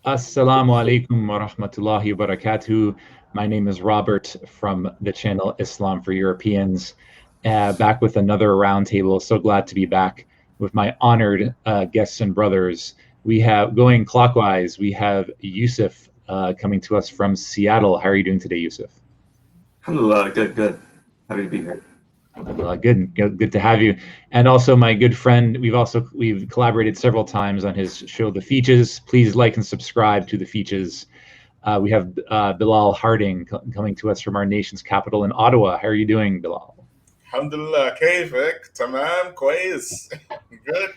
Assalamu alaikum wa rahmatullahi wa barakatuh. My name is Robert from the channel Islam for Europeans. Back with another roundtable. So glad to be back with my honored guests and brothers. We have, going clockwise, we have Yusuf coming to us from Seattle. How are you doing today, Yusuf? Hello, good. Happy to be here. Good to have you. And also my good friend, we've collaborated several times on his show, The Features. Please like and subscribe to The Features. We have Bilal Harding coming to us from our nation's capital in Ottawa. How are you doing, Bilal? Alhamdulillah, كيفك؟ تمام كويس. Good.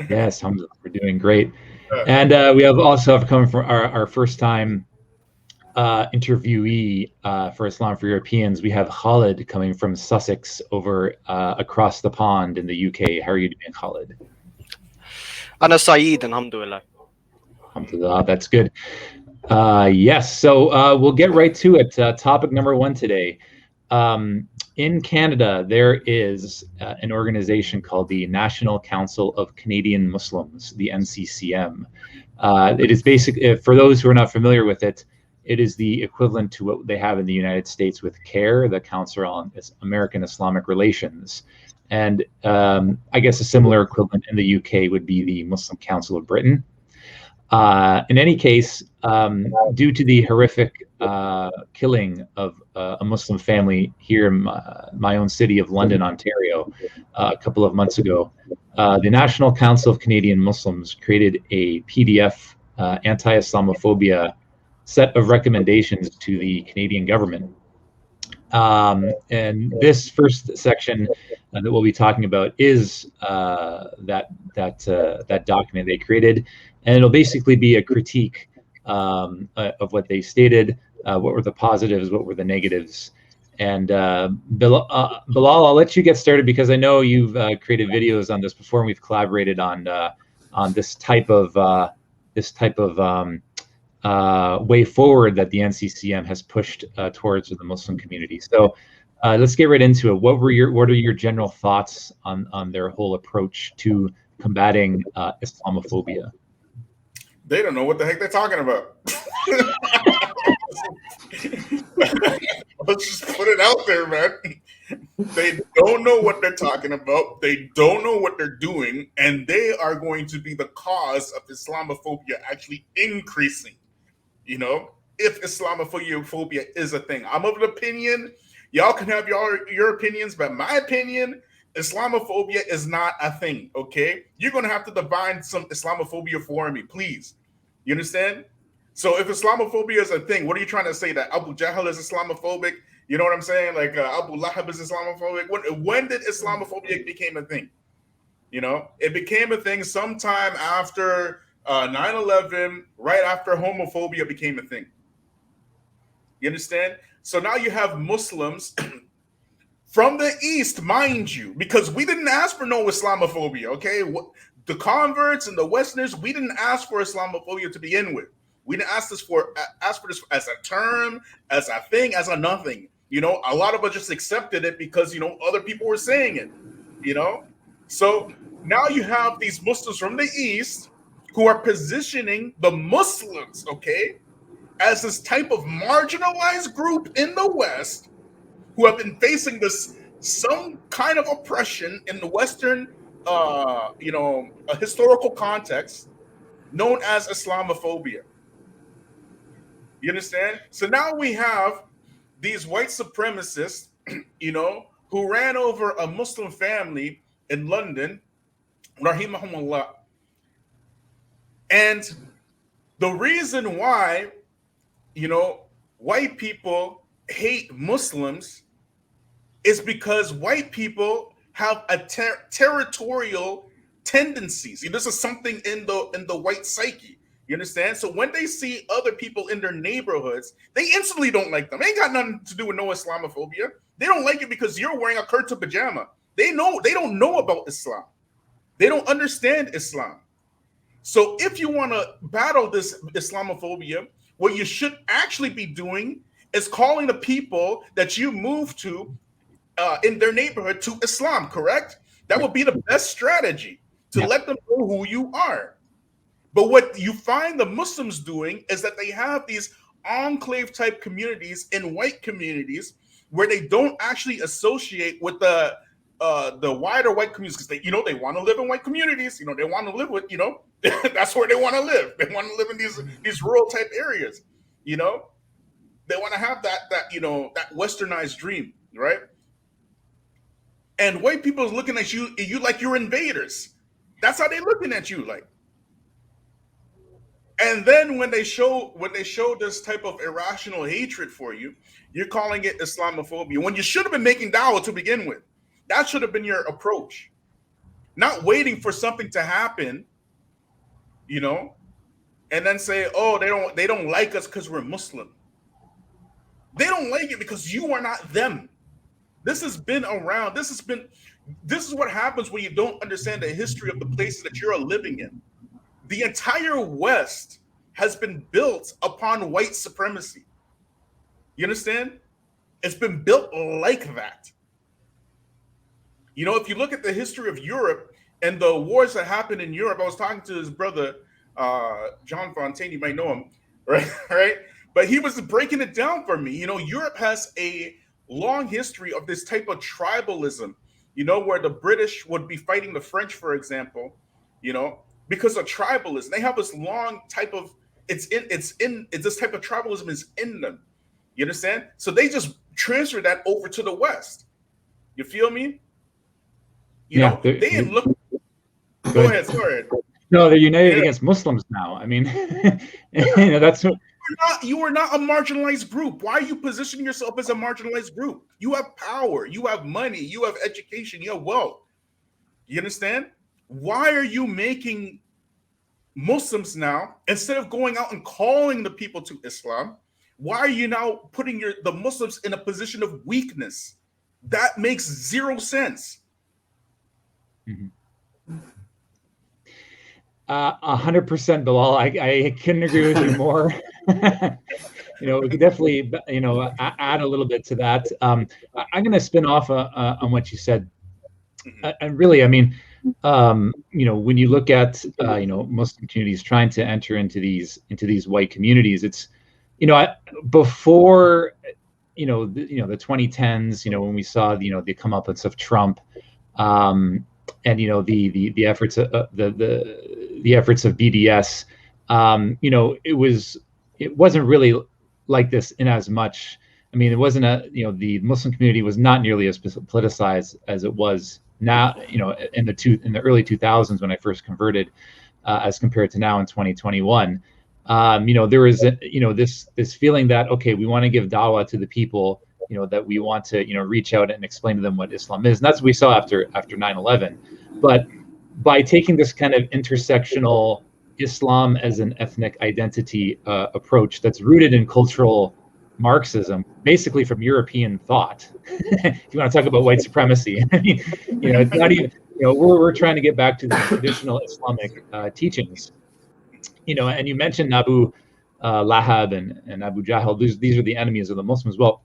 Yes, we're doing great. And we have come from our first time interviewee for Islam for Europeans. We have Khalid coming from Sussex over across the pond in the UK. How are you doing, Khalid? أنا سعيد الحمد لله. Alhamdulillah, that's good. Yes, so we'll get right to it. Topic number one today. In Canada, there is an organization called the National Council of Canadian Muslims, the NCCM. It is basically, for those who are not familiar with it, it is the equivalent to what they have in the United States with CARE, the Council on American Islamic Relations. And I guess a similar equivalent in the UK would be the Muslim Council of Britain. In any case, due to the horrific killing of a Muslim family here in my own city of London, Ontario, a couple of months ago, the National Council of Canadian Muslims created a PDF, anti-Islamophobia set of recommendations to the Canadian government. And this first section that we'll be talking about is that document they created, and it'll basically be a critique of what they stated, what were the positives, what were the negatives. And Bilal, I'll let you get started because I know you've created videos on this before, and we've collaborated on this type of way forward that the NCCM has pushed towards the Muslim community. So let's get right into it. What are your general thoughts on their whole approach to combating Islamophobia? They don't know what the heck they're talking about. Let's just put it out there, man. They don't know what they're talking about. They don't know what they're doing, and they are going to be the cause of Islamophobia actually increasing. You know, if Islamophobia is a thing, I'm of an opinion. Y'all can have your opinions, but my opinion, Islamophobia is not a thing. Okay, you're gonna have to define some Islamophobia for me, please. You understand? So if Islamophobia is a thing, what are you trying to say? That Abu Jahl is Islamophobic? You know what I'm saying? Like Abu Lahab is Islamophobic? When did Islamophobia became a thing? You know, it became a thing sometime after 9/11, right after homophobia became a thing. You understand? So now you have Muslims from the East, mind you, because we didn't ask for no Islamophobia, okay? The converts and the Westerners, we didn't ask for Islamophobia to begin with. We didn't ask for this as a term, as a thing, as a nothing. You know, a lot of us just accepted it because, you know, other people were saying it, you know? So now you have these Muslims from the East who are positioning the Muslims, okay, as this type of marginalized group in the West who have been facing some kind of oppression in the Western, a historical context known as Islamophobia. You understand? So now we have these white supremacists, you know, who ran over a Muslim family in London, rahimahumullah. And the reason why, you know, white people hate Muslims is because white people have a territorial tendencies. This is something in the white psyche. You understand? So when they see other people in their neighborhoods, they instantly don't like them. It ain't got nothing to do with no Islamophobia. They don't like it because you're wearing a kurta pajama. They don't know about Islam. They don't understand Islam. So if you want to battle this Islamophobia, what you should actually be doing is calling the people that you move to in their neighborhood to Islam, correct? That would be the best strategy to let them know who you are. But what you find the Muslims doing is that they have these enclave type communities in white communities where they don't actually associate with the wider white communities, because they want to live in white communities. They want to live with that's where they want to live. They want to live in these rural type areas. They want to have that that westernized dream, right? And white people is looking at you like you're invaders. That's how they're looking at you, like. And then when they show this type of irrational hatred for you, you're calling it Islamophobia when you should have been making dawah to begin with. That should have been your approach, not waiting for something to happen, and then say, "Oh, they don't like us because we're Muslim." They don't like it because you are not them. This has been around. This is what happens when you don't understand the history of the places that you're living in. The entire West has been built upon white supremacy. You understand? It's been built like that. If you look at the history of Europe and the wars that happened in Europe, I was talking to his brother, John Fontaine, you might know him, right? But he was breaking it down for me. Europe has a long history of this type of tribalism, where the British would be fighting the French, for example, because of tribalism. They have this long type of it's this type of tribalism is in them. You understand? So they just transfer that over to the West. You feel me? They didn't look. Go ahead. Sorry. No, they're united against Muslims now. I mean, that's what. You are not a marginalized group. Why are you positioning yourself as a marginalized group? You have power. You have money. You have education. You have wealth. You understand? Why are you making Muslims now, instead of going out and calling the people to Islam, why are you now putting the Muslims in a position of weakness? That makes zero sense. 100%, Bilal. I couldn't agree with you more. We could definitely, add a little bit to that. I'm going to spin off on what you said. And really, I mean, when you look at, Muslim communities trying to enter into these white communities, it's, before, the 2010s, when we saw, the comeuppance of Trump, and the efforts of the efforts of BDS, it wasn't really like this in as much. I mean, it wasn't the Muslim community was not nearly as politicized as it was now, in the early 2000s when I first converted, as compared to now in 2021. There is this feeling that, okay, we want to give dawah to the people, that we want to reach out and explain to them what Islam is, and that's what we saw after 9/11. But by taking this kind of intersectional Islam as an ethnic identity approach that's rooted in cultural Marxism, basically from European thought. If you want to talk about white supremacy, I mean, it's not even. We're trying to get back to the traditional Islamic teachings. And you mentioned Abu Lahab and Abu Jahl. These are the enemies of the Muslims. Well,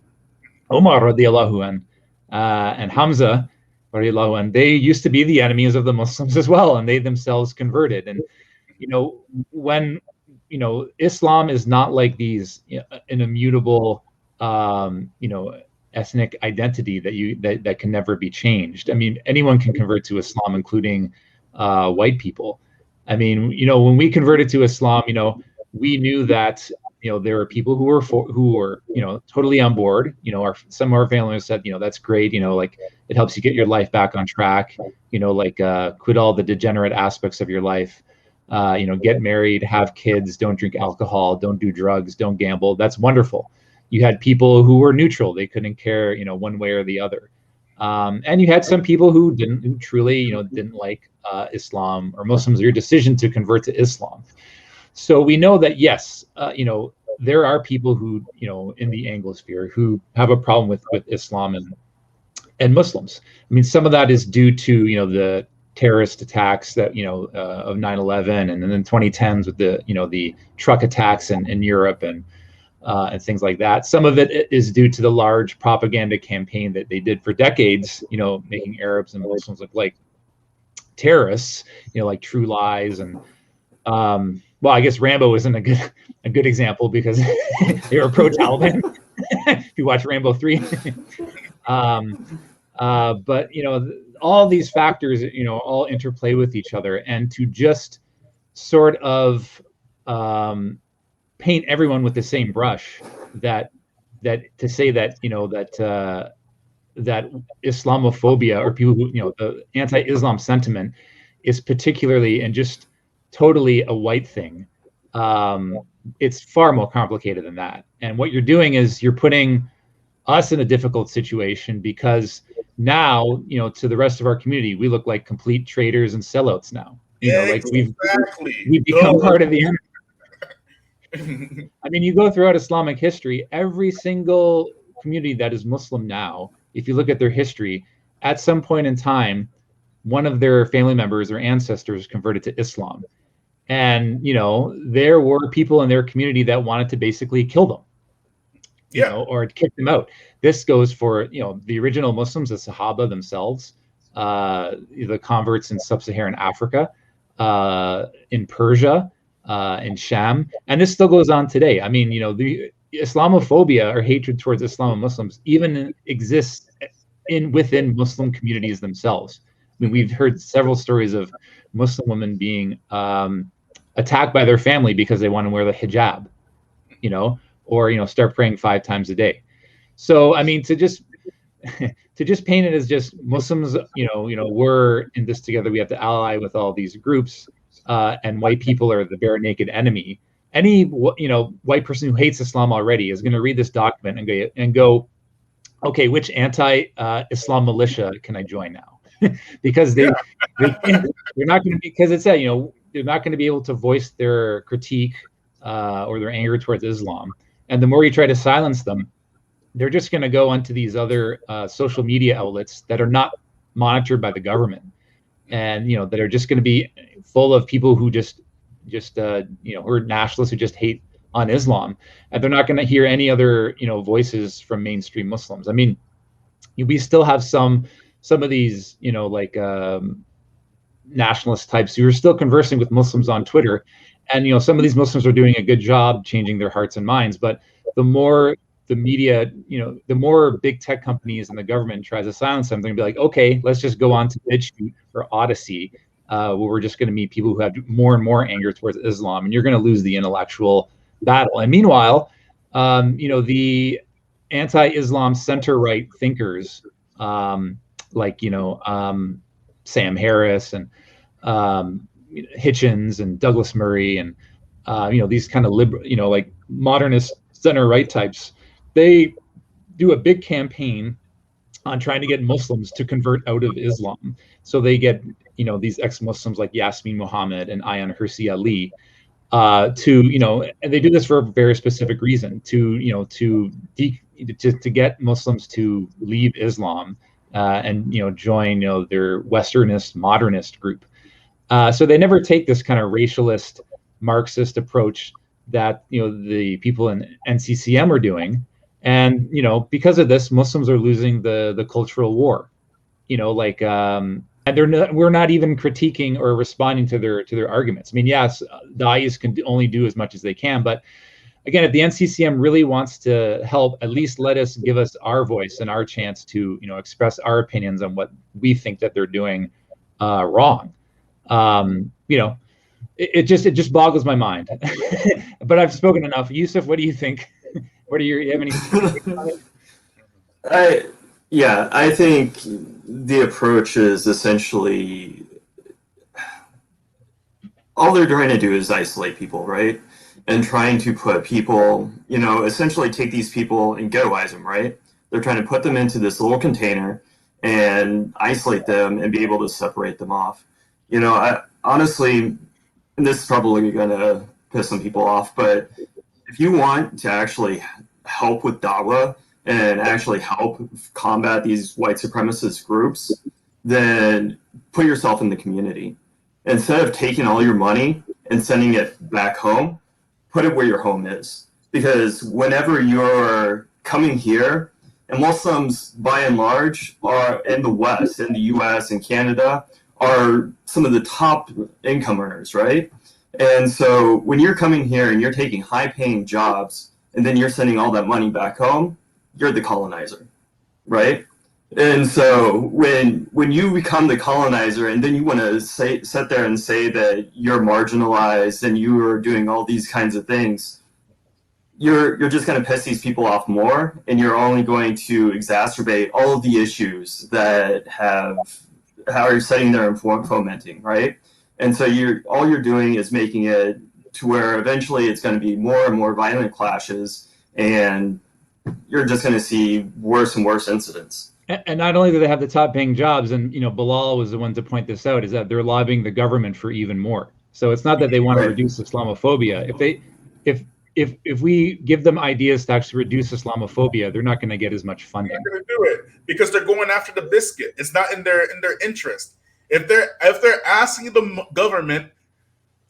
Umar radiallahu an, and Hamza radiallahu an, they used to be the enemies of the Muslims as well, and they themselves converted. And when Islam is not like these an immutable ethnic identity that can never be changed. I mean, anyone can convert to Islam, including white people. I mean, when we converted to Islam, we knew that there are people who were totally on board. Some of our families said, that's great. Like it helps you get your life back on track. Quit all the degenerate aspects of your life. Get married, have kids, don't drink alcohol, don't do drugs, don't gamble. That's wonderful. You had people who were neutral; they couldn't care, one way or the other. And you had some people who truly, didn't like Islam or Muslims, or your decision to convert to Islam. So we know that yes, there are people who, in the Anglosphere who have a problem with Islam and Muslims. I mean, some of that is due to the terrorist attacks that of 9/11, and then in 2010s with the truck attacks in Europe and things like that. Some of it is due to the large propaganda campaign that they did for decades, making Arabs and Muslims look like terrorists, like True Lies and well, I guess Rambo isn't a good example because they were pro-Taliban. If you watch Rambo 3. But all these factors, all interplay with each other, and to just sort of paint everyone with the same brush, that to say that that Islamophobia, or people who, the anti-Islam sentiment, is particularly and just totally a white thing. It's far more complicated than that. And what you're doing is you're putting us in a difficult situation, because now, to the rest of our community, we look like complete traitors and sellouts now. Like we've become part of the enemy. I mean, you go throughout Islamic history, every single community that is Muslim now, if you look at their history, at some point in time, one of their family members or ancestors converted to Islam. And, there were people in their community that wanted to basically kill them, or kick them out. This goes for, the original Muslims, the Sahaba themselves, the converts in sub-Saharan Africa, in Persia, in Sham, and this still goes on today. I mean, the Islamophobia, or hatred towards Islam and Muslims, even exists within Muslim communities themselves. I mean, we've heard several stories of Muslim women being attacked by their family because they want to wear the hijab, or start praying 5 times a day. So, I mean, to just paint it as just Muslims, we're in this together. We have to ally with all these groups, and white people are the bare naked enemy. Any white person who hates Islam already is going to read this document and go, okay, which anti-Islam militia can I join now? Because they're not going to, because it said, they're not going to be able to voice their critique or their anger towards Islam. And the more you try to silence them, they're just going to go onto these other social media outlets that are not monitored by the government, and that are just going to be full of people who just who are nationalists, who just hate on Islam, and they're not going to hear any other voices from mainstream Muslims. I mean, we still have some of these nationalist types who are still conversing with Muslims on Twitter, and some of these Muslims are doing a good job changing their hearts and minds. But the more the media, the more big tech companies and the government tries to silence them, they're gonna be like, okay, let's just go on to BitChute or Odyssey, where we're just going to meet people who have more and more anger towards Islam, and you're going to lose the intellectual battle. And meanwhile, the anti-Islam center-right thinkers, like Sam Harris and Hitchens and Douglas Murray and these kind of liberal, like modernist center-right types, they do a big campaign on trying to get Muslims to convert out of Islam. So they get these ex-Muslims like Yasmin Mohammed and Ayan Hirsi Ali to and they do this for a very specific reason, to get Muslims to leave Islam and join their Westernist modernist group. So they never take this kind of racialist Marxist approach that the people in NCCM are doing. And because of this, Muslims are losing the cultural war. And we're not even critiquing or responding to their arguments. I mean, yes, da'is can only do as much as they can, but again, if the NCCM really wants to help, at least give us our voice and our chance to express our opinions on what we think that they're doing wrong. It just boggles my mind. But I've spoken enough. Yusuf, what do you think? You have any? I think the approach is essentially all they're trying to do is isolate people, right? And trying to put people, essentially take these people and ghettoize them, right? They're trying to put them into this little container and isolate them and be able to separate them off. I honestly, and this is probably going to piss some people off, but if you want to actually help with Dawah and actually help combat these white supremacist groups, then put yourself in the community. Instead of taking all your money and sending it back home, put it where your home is. Because whenever you're coming here, and Muslims by and large are in the West, in the US and Canada, are some of the top income earners, right? And so when you're coming here and you're taking high-paying jobs, and then you're sending all that money back home, you're the colonizer, right? And so when you become the colonizer, and then you want to sit there and say that you're marginalized and you are doing all these kinds of things, you're just going to piss these people off more, and you're only going to exacerbate all of the issues that are sitting there and fomenting, right? And so all you're doing is making it to where eventually it's going to be more and more violent clashes, and you're just going to see worse and worse incidents. And not only do they have the top paying jobs, and Bilal was the one to point this out, is that they're lobbying the government for even more. So it's not that they want to reduce Islamophobia. If we give them ideas to actually reduce Islamophobia, they're not going to get as much funding. They're going to do it because they're going after the biscuit. It's not in their interest. If they're asking the government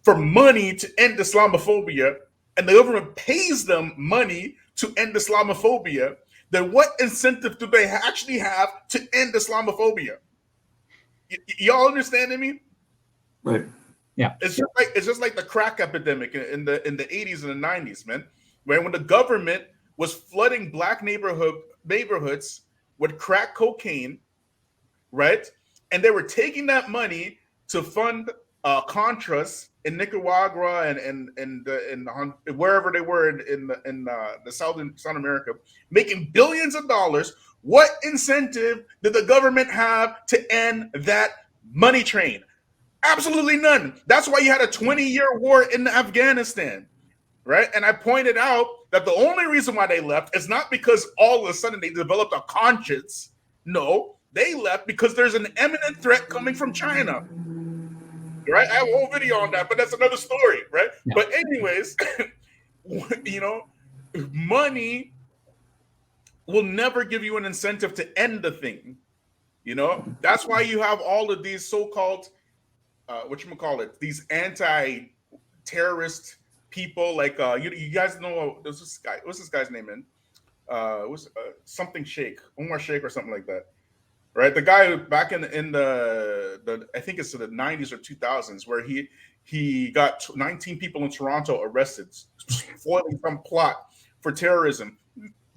for money to end Islamophobia, and the government pays them money to end Islamophobia, then what incentive do they actually have to end Islamophobia? Y'all understanding me? Right. Yeah. It's just like the crack epidemic in the 80s and the 90s, man. When the government was flooding black neighborhoods with crack cocaine, right? And they were taking that money to fund Contras in Nicaragua and wherever they were in the South America, making billions of dollars. What incentive did the government have to end that money train? Absolutely none. That's why you had a 20-year war in Afghanistan, right? And I pointed out that the only reason why they left is not because all of a sudden they developed a conscience. No, they left because there's an imminent threat coming from China. Right? I have a whole video on that, but that's another story, right? Yeah. But anyways, money will never give you an incentive to end the thing. That's why you have all of these so-called, these anti-terrorist people. Like you guys know there's this guy. What's this guy's name? Something Sheikh, Omar Sheikh, or something like that. Right, the guy back in the I think it's the 90s or 2000s, where he got 19 people in Toronto arrested, foiling some plot for terrorism.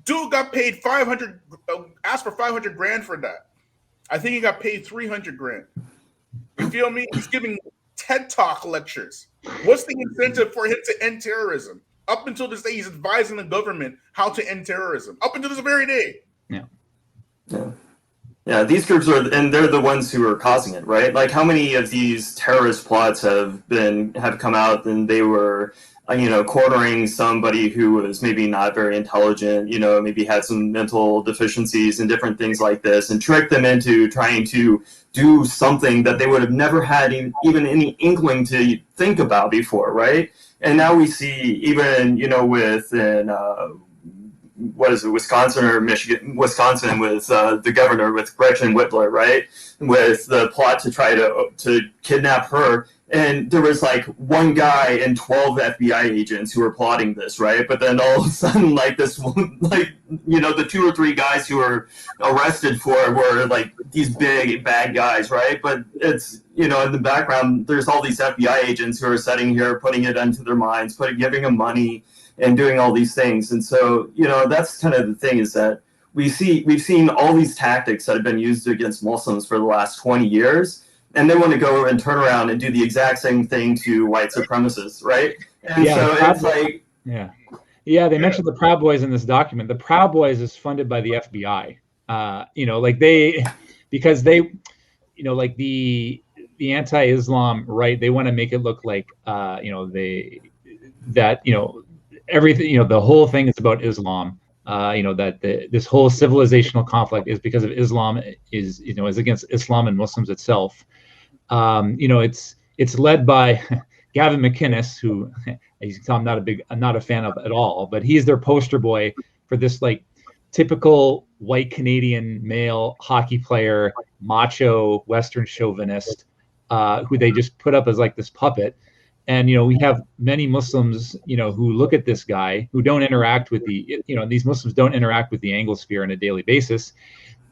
Dude got paid asked for 500 grand for that. I think he got paid 300 grand. You feel me? He's giving TED Talk lectures. What's the incentive for him to end terrorism? Up until this day, he's advising the government how to end terrorism. Up until this very day. Yeah, these groups and they're the ones who are causing it, right? Like, how many of these terrorist plots have come out and they were, cornering somebody who was maybe not very intelligent, maybe had some mental deficiencies and different things like this, and tricked them into trying to do something that they would have never had even any inkling to think about before, right? And now we see even, what is it, Wisconsin or Michigan? Wisconsin with the governor, with Gretchen Whitler, right? With the plot to try to kidnap her. And there was like one guy and 12 FBI agents who were plotting this, right? But then all of a sudden, like this, like, the 2 or 3 guys who were arrested for it were like these big bad guys, right? But it's, in the background, there's all these FBI agents who are sitting here, putting it into their minds, giving them money, and doing all these things. And so, that's kind of the thing, is that we've seen all these tactics that have been used against Muslims for the last 20 years, and they want to go and turn around and do the exact same thing to white supremacists, right? And so it's like... Yeah, they mentioned the Proud Boys in this document. The Proud Boys is funded by the FBI. Because the anti-Islam, right, they want to make it look like, everything, the whole thing is about Islam. This whole civilizational conflict is because of Islam, is against Islam and Muslims itself. It's led by Gavin McInnes, who, as you can tell, I'm not a fan of at all, but he's their poster boy for this like typical white Canadian male hockey player, macho Western chauvinist, who they just put up as like this puppet. And, we have many Muslims, who look at this guy, who don't interact with these Muslims don't interact with the Anglosphere on a daily basis.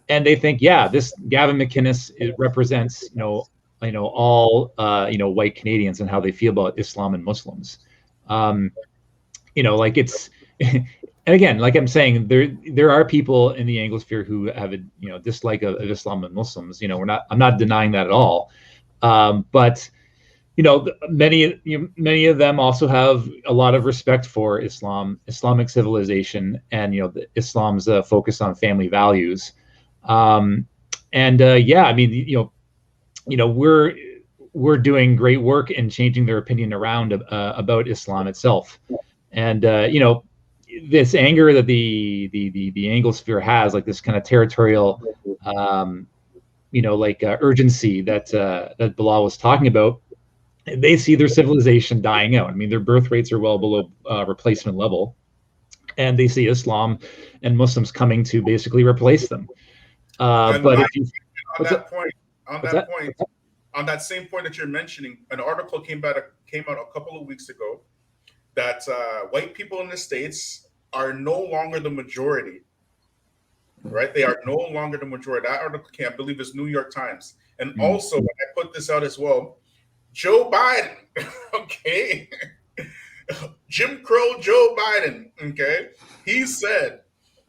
And they think, yeah, this Gavin McInnes, it represents, all white Canadians and how they feel about Islam and Muslims. Like it's and again, like I'm saying, there are people in the Anglosphere who have a dislike of Islam and Muslims. I'm not denying that at all. But many of them also have a lot of respect for Islamic civilization, and Islam's focus on family values. Yeah, I mean, we're doing great work in changing their opinion around about Islam itself, and this anger that the Anglosphere has, like this kind of territorial, urgency that Bilal was talking about. They see their civilization dying out. I mean, their birth rates are well below replacement level, and they see Islam and Muslims coming to basically replace them. But if you on that same point that you're mentioning, an article came out a couple of weeks ago that white people in the States are no longer the majority. Right? They are no longer the majority. That article I believe is New York Times. And also, when I put this out as well, Joe Biden, okay, Jim Crow Joe Biden, okay, he said,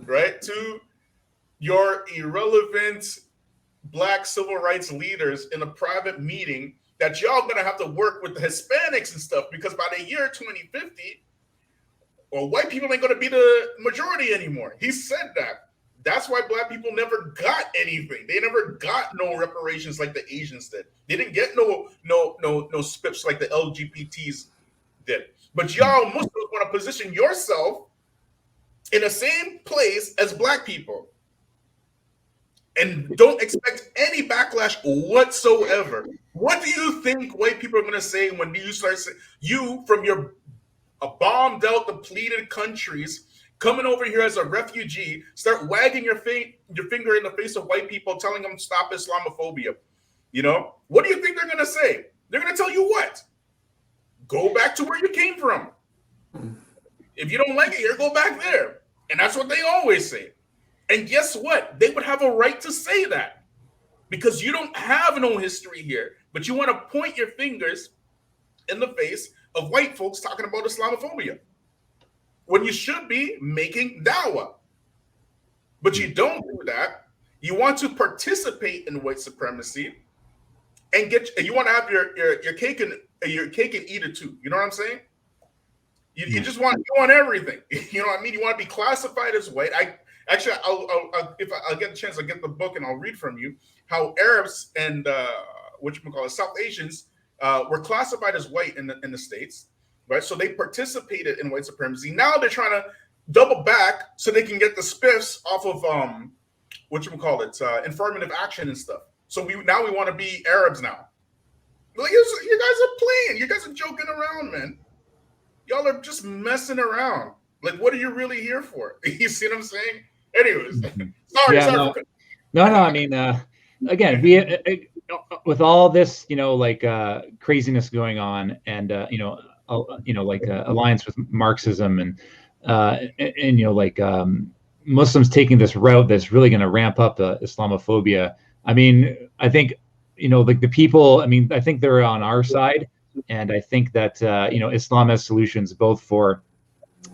right, to your irrelevant Black civil rights leaders in a private meeting that y'all gonna have to work with the Hispanics and stuff, because by the year 2050, well, white people ain't gonna be the majority anymore. He said that. That's why Black people never got anything. They never got no reparations like the Asians did. They didn't get no spips like the LGBTs did. But y'all Muslims want to position yourself in the same place as Black people, and don't expect any backlash whatsoever. What do you think white people are going to say when you start saying, you from your bombed-out, depleted countries, coming over here as a refugee, start wagging your finger in the face of white people, telling them stop Islamophobia? What do you think they're going to say? They're going to tell you what? Go back to where you came from. If you don't like it here, go back there. And that's what they always say. And guess what? They would have a right to say that, because you don't have no history here, but you want to point your fingers in the face of white folks talking about Islamophobia, when you should be making dawah. But you don't do that. You want to participate in white supremacy, and you want to have your cake and eat it too. You know what I'm saying? You just want everything. You know what I mean? You want to be classified as white. If I'll get a chance, I'll get the book and I'll read from you how Arabs and South Asians were classified as white in the States. Right, so they participated in white supremacy. Now they're trying to double back so they can get the spiffs off of affirmative action and stuff. So we want to be Arabs now. Like, you guys are playing. You guys are joking around, man. Y'all are just messing around. Like, what are you really here for? You see what I'm saying? Anyways, sorry. No. I mean, again, with all this, craziness going on, and alliance with Marxism, and Muslims taking this route that's really going to ramp up the Islamophobia. I mean, I think the people. I mean, I think they're on our side, and I think that Islam has solutions both for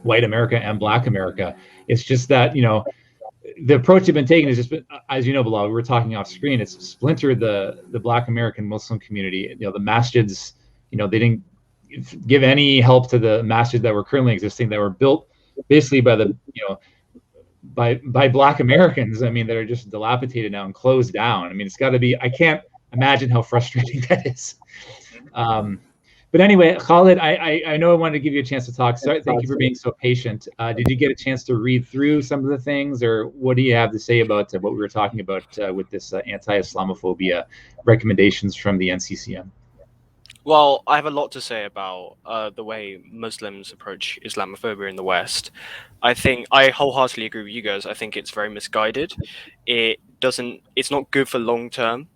white America and Black America. It's just that the approach they've been taking is just, as Bilal, we were talking off screen, it's splintered the Black American Muslim community. The masjids, they didn't give any help to the masjids that were currently existing, that were built basically by by Black Americans. I mean, that are just dilapidated now and closed down. I mean, it's got to be. I can't imagine how frustrating that is. But anyway, Khalid, I know I wanted to give you a chance to talk. So thank you for being so patient. Did you get a chance to read through some of the things, or what do you have to say about what we were talking about with this anti-Islamophobia recommendations from the NCCM? Well, I have a lot to say about the way Muslims approach Islamophobia in the West. I wholeheartedly agree with you guys. I think it's very misguided. It's not good for long term,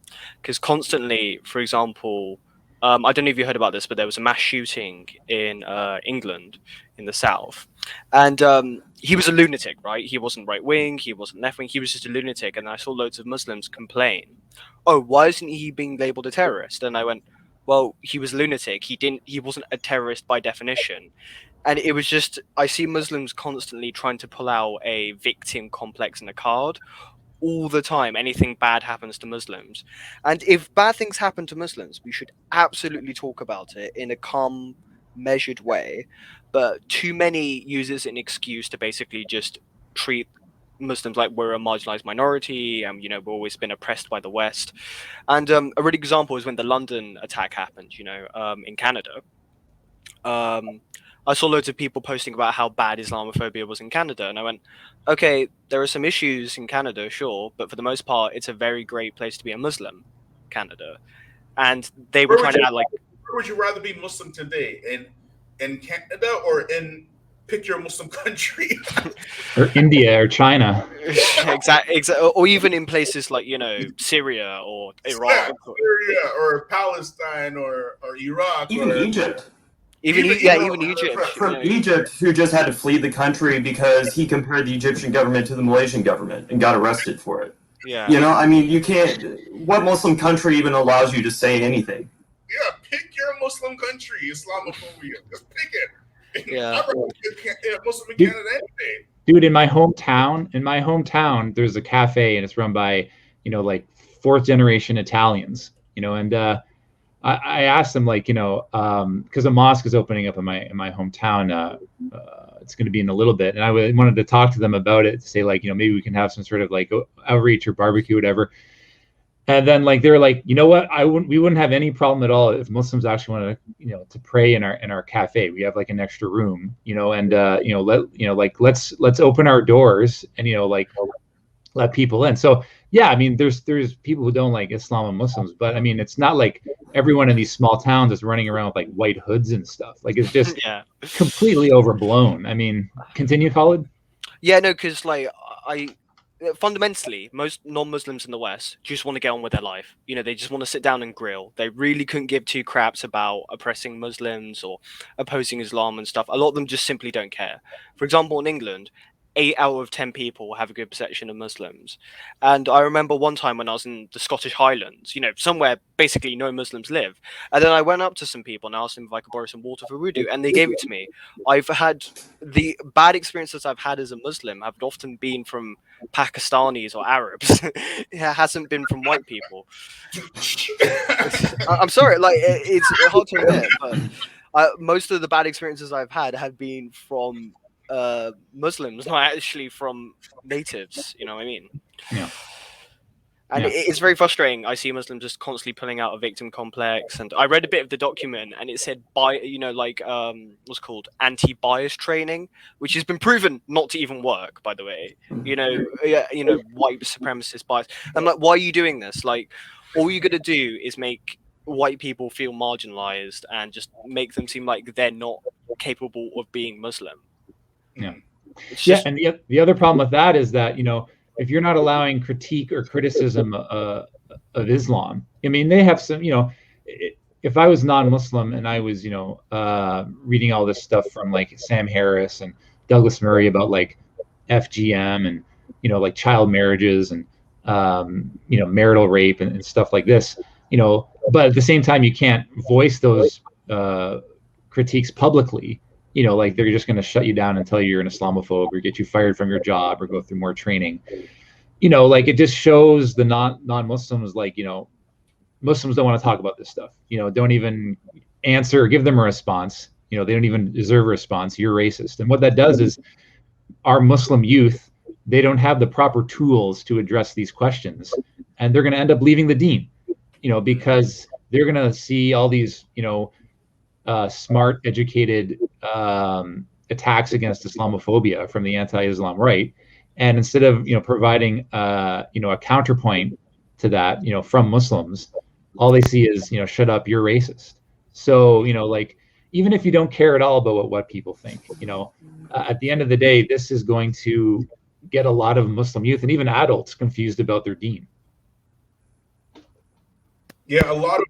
because constantly, for example, I don't know if you heard about this, but there was a mass shooting in England, in the south, and he was a lunatic, right? He wasn't right wing, he wasn't left wing, he was just a lunatic. And I saw loads of Muslims complain, "Oh, why isn't he being labelled a terrorist?" And I went, "Well, he was a lunatic. He wasn't a terrorist by definition." And it was just, I see Muslims constantly trying to pull out a victim complex and a card all the time. Anything bad happens to Muslims, and if bad things happen to Muslims, we should absolutely talk about it in a calm, measured way. But too many use it as an excuse to basically just treat Muslims like we're a marginalized minority, and we've always been oppressed by the West. And a really good example is when the London attack happened, in Canada. I saw loads of people posting about how bad Islamophobia was in Canada, and I went, okay, there are some issues in Canada, sure, but for the most part, it's a very great place to be a Muslim, Canada. And they were trying to act like. Where would you rather be Muslim today, in Canada or in pick your Muslim country? Or India or China. Exactly, or even in places like Syria or Iraq, Syria or Palestine or Iraq, even Egypt. Even Egypt. From Egypt, who just had to flee the country because he compared the Egyptian government to the Malaysian government and got arrested for it. Yeah. I mean, you can't. What Muslim country even allows you to say anything? Yeah, pick your Muslim country. Islamophobia. Just pick it. Yeah. Muslim in Canada any day. Dude, in my hometown, there's a cafe and it's run by, like fourth generation Italians, and I asked them, like, because a mosque is opening up in my hometown. It's going to be in a little bit, and I wanted to talk to them about it, to say, like, maybe we can have some sort of like outreach or barbecue, whatever. And then, like, they were like, you know what, we wouldn't have any problem at all if Muslims actually want to, to pray in our cafe. We have like an extra room, and let's open our doors and like let people in. So yeah, I mean, there's people who don't like Islam and Muslims, but I mean, it's not like everyone in these small towns is running around with like white hoods and stuff. Like, it's just completely overblown. I mean, continue, Khalid. Yeah, no, because like fundamentally, most non-Muslims in the West just want to get on with their life. They just want to sit down and grill. They really couldn't give two craps about oppressing Muslims or opposing Islam and stuff. A lot of them just simply don't care. For example, in England, 8 out of 10 people have a good perception of Muslims. And I remember one time when I was in the Scottish Highlands, somewhere basically no Muslims live. And then I went up to some people and asked them if I could borrow some water for wudu, and they gave it to me. I've had the bad experiences I've had as a Muslim have often been from Pakistanis or Arabs. It hasn't been from white people. I'm sorry, like, it's hard to admit, but most of the bad experiences I've had have been from Muslims, not actually from natives. You know what I mean? Yeah. And it's very frustrating. I see Muslims just constantly pulling out a victim complex. And I read a bit of the document, and it said what's called anti-bias training, which has been proven not to even work, by the way. White supremacist bias. I'm like, why are you doing this? Like, all you're gonna do is make white people feel marginalized and just make them seem like they're not capable of being Muslim. Yeah. And the other problem with that is that, if you're not allowing critique or criticism of Islam, I mean, they have some, if I was non-Muslim and I was, reading all this stuff from like Sam Harris and Douglas Murray about like FGM and, like child marriages and, marital rape and stuff like this, but at the same time, you can't voice those critiques publicly. Like, they're just going to shut you down and tell you you're an Islamophobe or get you fired from your job or go through more training. Like, it just shows the non-Muslims, like, Muslims don't want to talk about this stuff. Don't even answer or give them a response. They don't even deserve a response. You're racist. And what that does is our Muslim youth, they don't have the proper tools to address these questions. And they're going to end up leaving the deen, because they're going to see all these, smart, educated attacks against Islamophobia from the anti-Islam right, and instead of providing a counterpoint to that from Muslims, all they see is shut up, you're racist. So like, even if you don't care at all about what people think, at the end of the day, this is going to get a lot of Muslim youth and even adults confused about their deen. Yeah, a lot of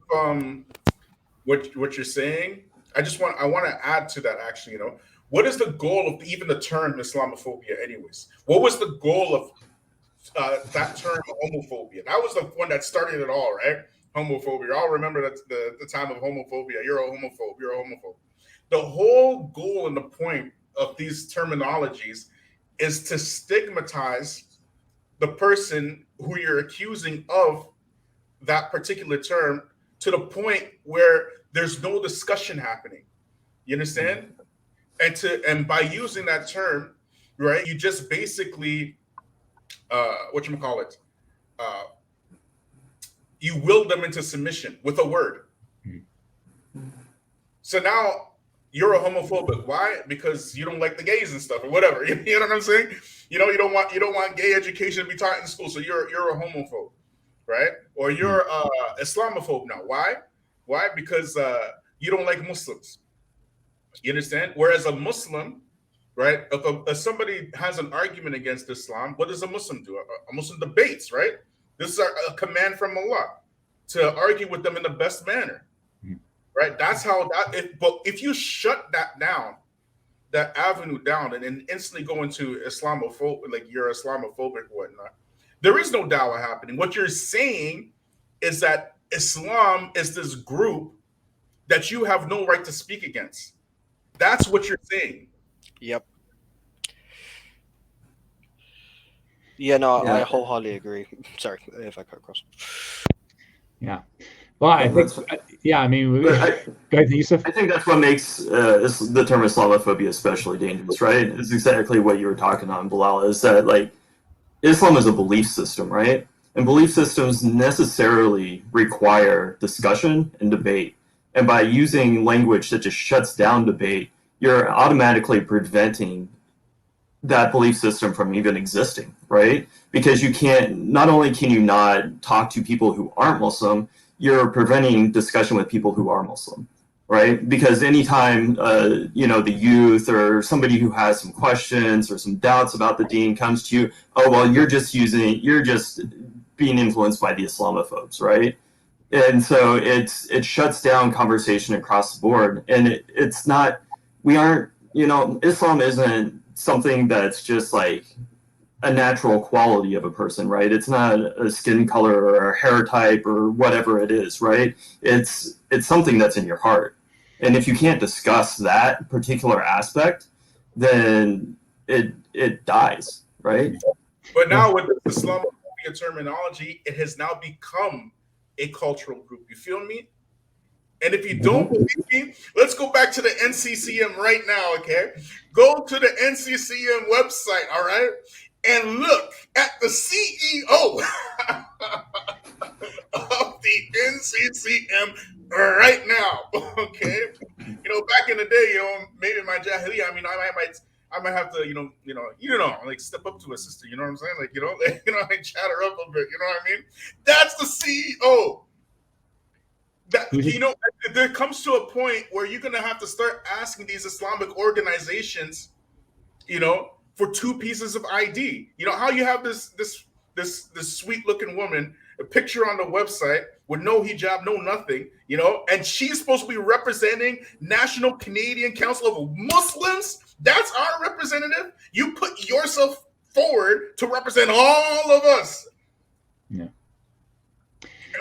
what you're saying. I want to add to that actually. What is the goal of even the term Islamophobia, anyways? What was the goal of that term homophobia? That was the one that started it all, right? Homophobia. Y'all remember that the time of homophobia. You're a homophobe. You're a homophobe. The whole goal and the point of these terminologies is to stigmatize the person who you're accusing of that particular term to the point where there's no discussion happening. You understand? And by using that term, right, you just basically you will them into submission with a word. So now you're a homophobic. Why? Because you don't like the gays and stuff or whatever. You know what I'm saying? You don't want gay education to be taught in school, so you're a homophobe, right? Or you're Islamophobe now. Why? Why? Because you don't like Muslims. You understand? Whereas a Muslim, right? If somebody has an argument against Islam, what does a Muslim do? A Muslim debates, right? This is a command from Allah to argue with them in the best manner, right? That's how that. But if you shut that down, that avenue down, and then instantly go into Islamophobic, like you're Islamophobic or whatnot, there is no dawah happening. What you're saying is that Islam is this group that you have no right to speak against. That's what you're saying. Yep. Yeah, no, I wholeheartedly agree. Sorry if I cut across. Yeah. Well, I think, yeah, I mean, go ahead, Yusuf. I think that's what makes the term Islamophobia especially dangerous, right? It's exactly what you were talking on, Bilal, is that, like, Islam is a belief system, right? And belief systems necessarily require discussion and debate. And by using language that just shuts down debate, you're automatically preventing that belief system from even existing, right? Because not only can you not talk to people who aren't Muslim, you're preventing discussion with people who are Muslim, right? Because anytime, the youth or somebody who has some questions or some doubts about the deen comes to you, oh, well, you're just being influenced by the Islamophobes, right? And so it shuts down conversation across the board. And Islam isn't something that's just like a natural quality of a person, right? It's not a skin color or a hair type or whatever it is, right? It's something that's in your heart. And if you can't discuss that particular aspect, then it dies, right? But now with the Islamophobia terminology, it has now become a cultural group. You feel me? And if you don't believe me, let's go back to the NCCM right now, okay? Go to the NCCM website, all right? And look at the CEO of the NCCM right now, okay? Back in the day, maybe my jahiliyyah, I mean, I might have to, like step up to a sister, you know what I'm saying? Like, chat her up a bit, you know what I mean? That's the CEO. There comes to a point where you're gonna have to start asking these Islamic organizations, for 2 pieces of ID. How you have this sweet looking woman, a picture on the website with no hijab, no nothing, and she's supposed to be representing National Canadian Council of Muslims. That's our representative. You put yourself forward to represent all of us. Yeah.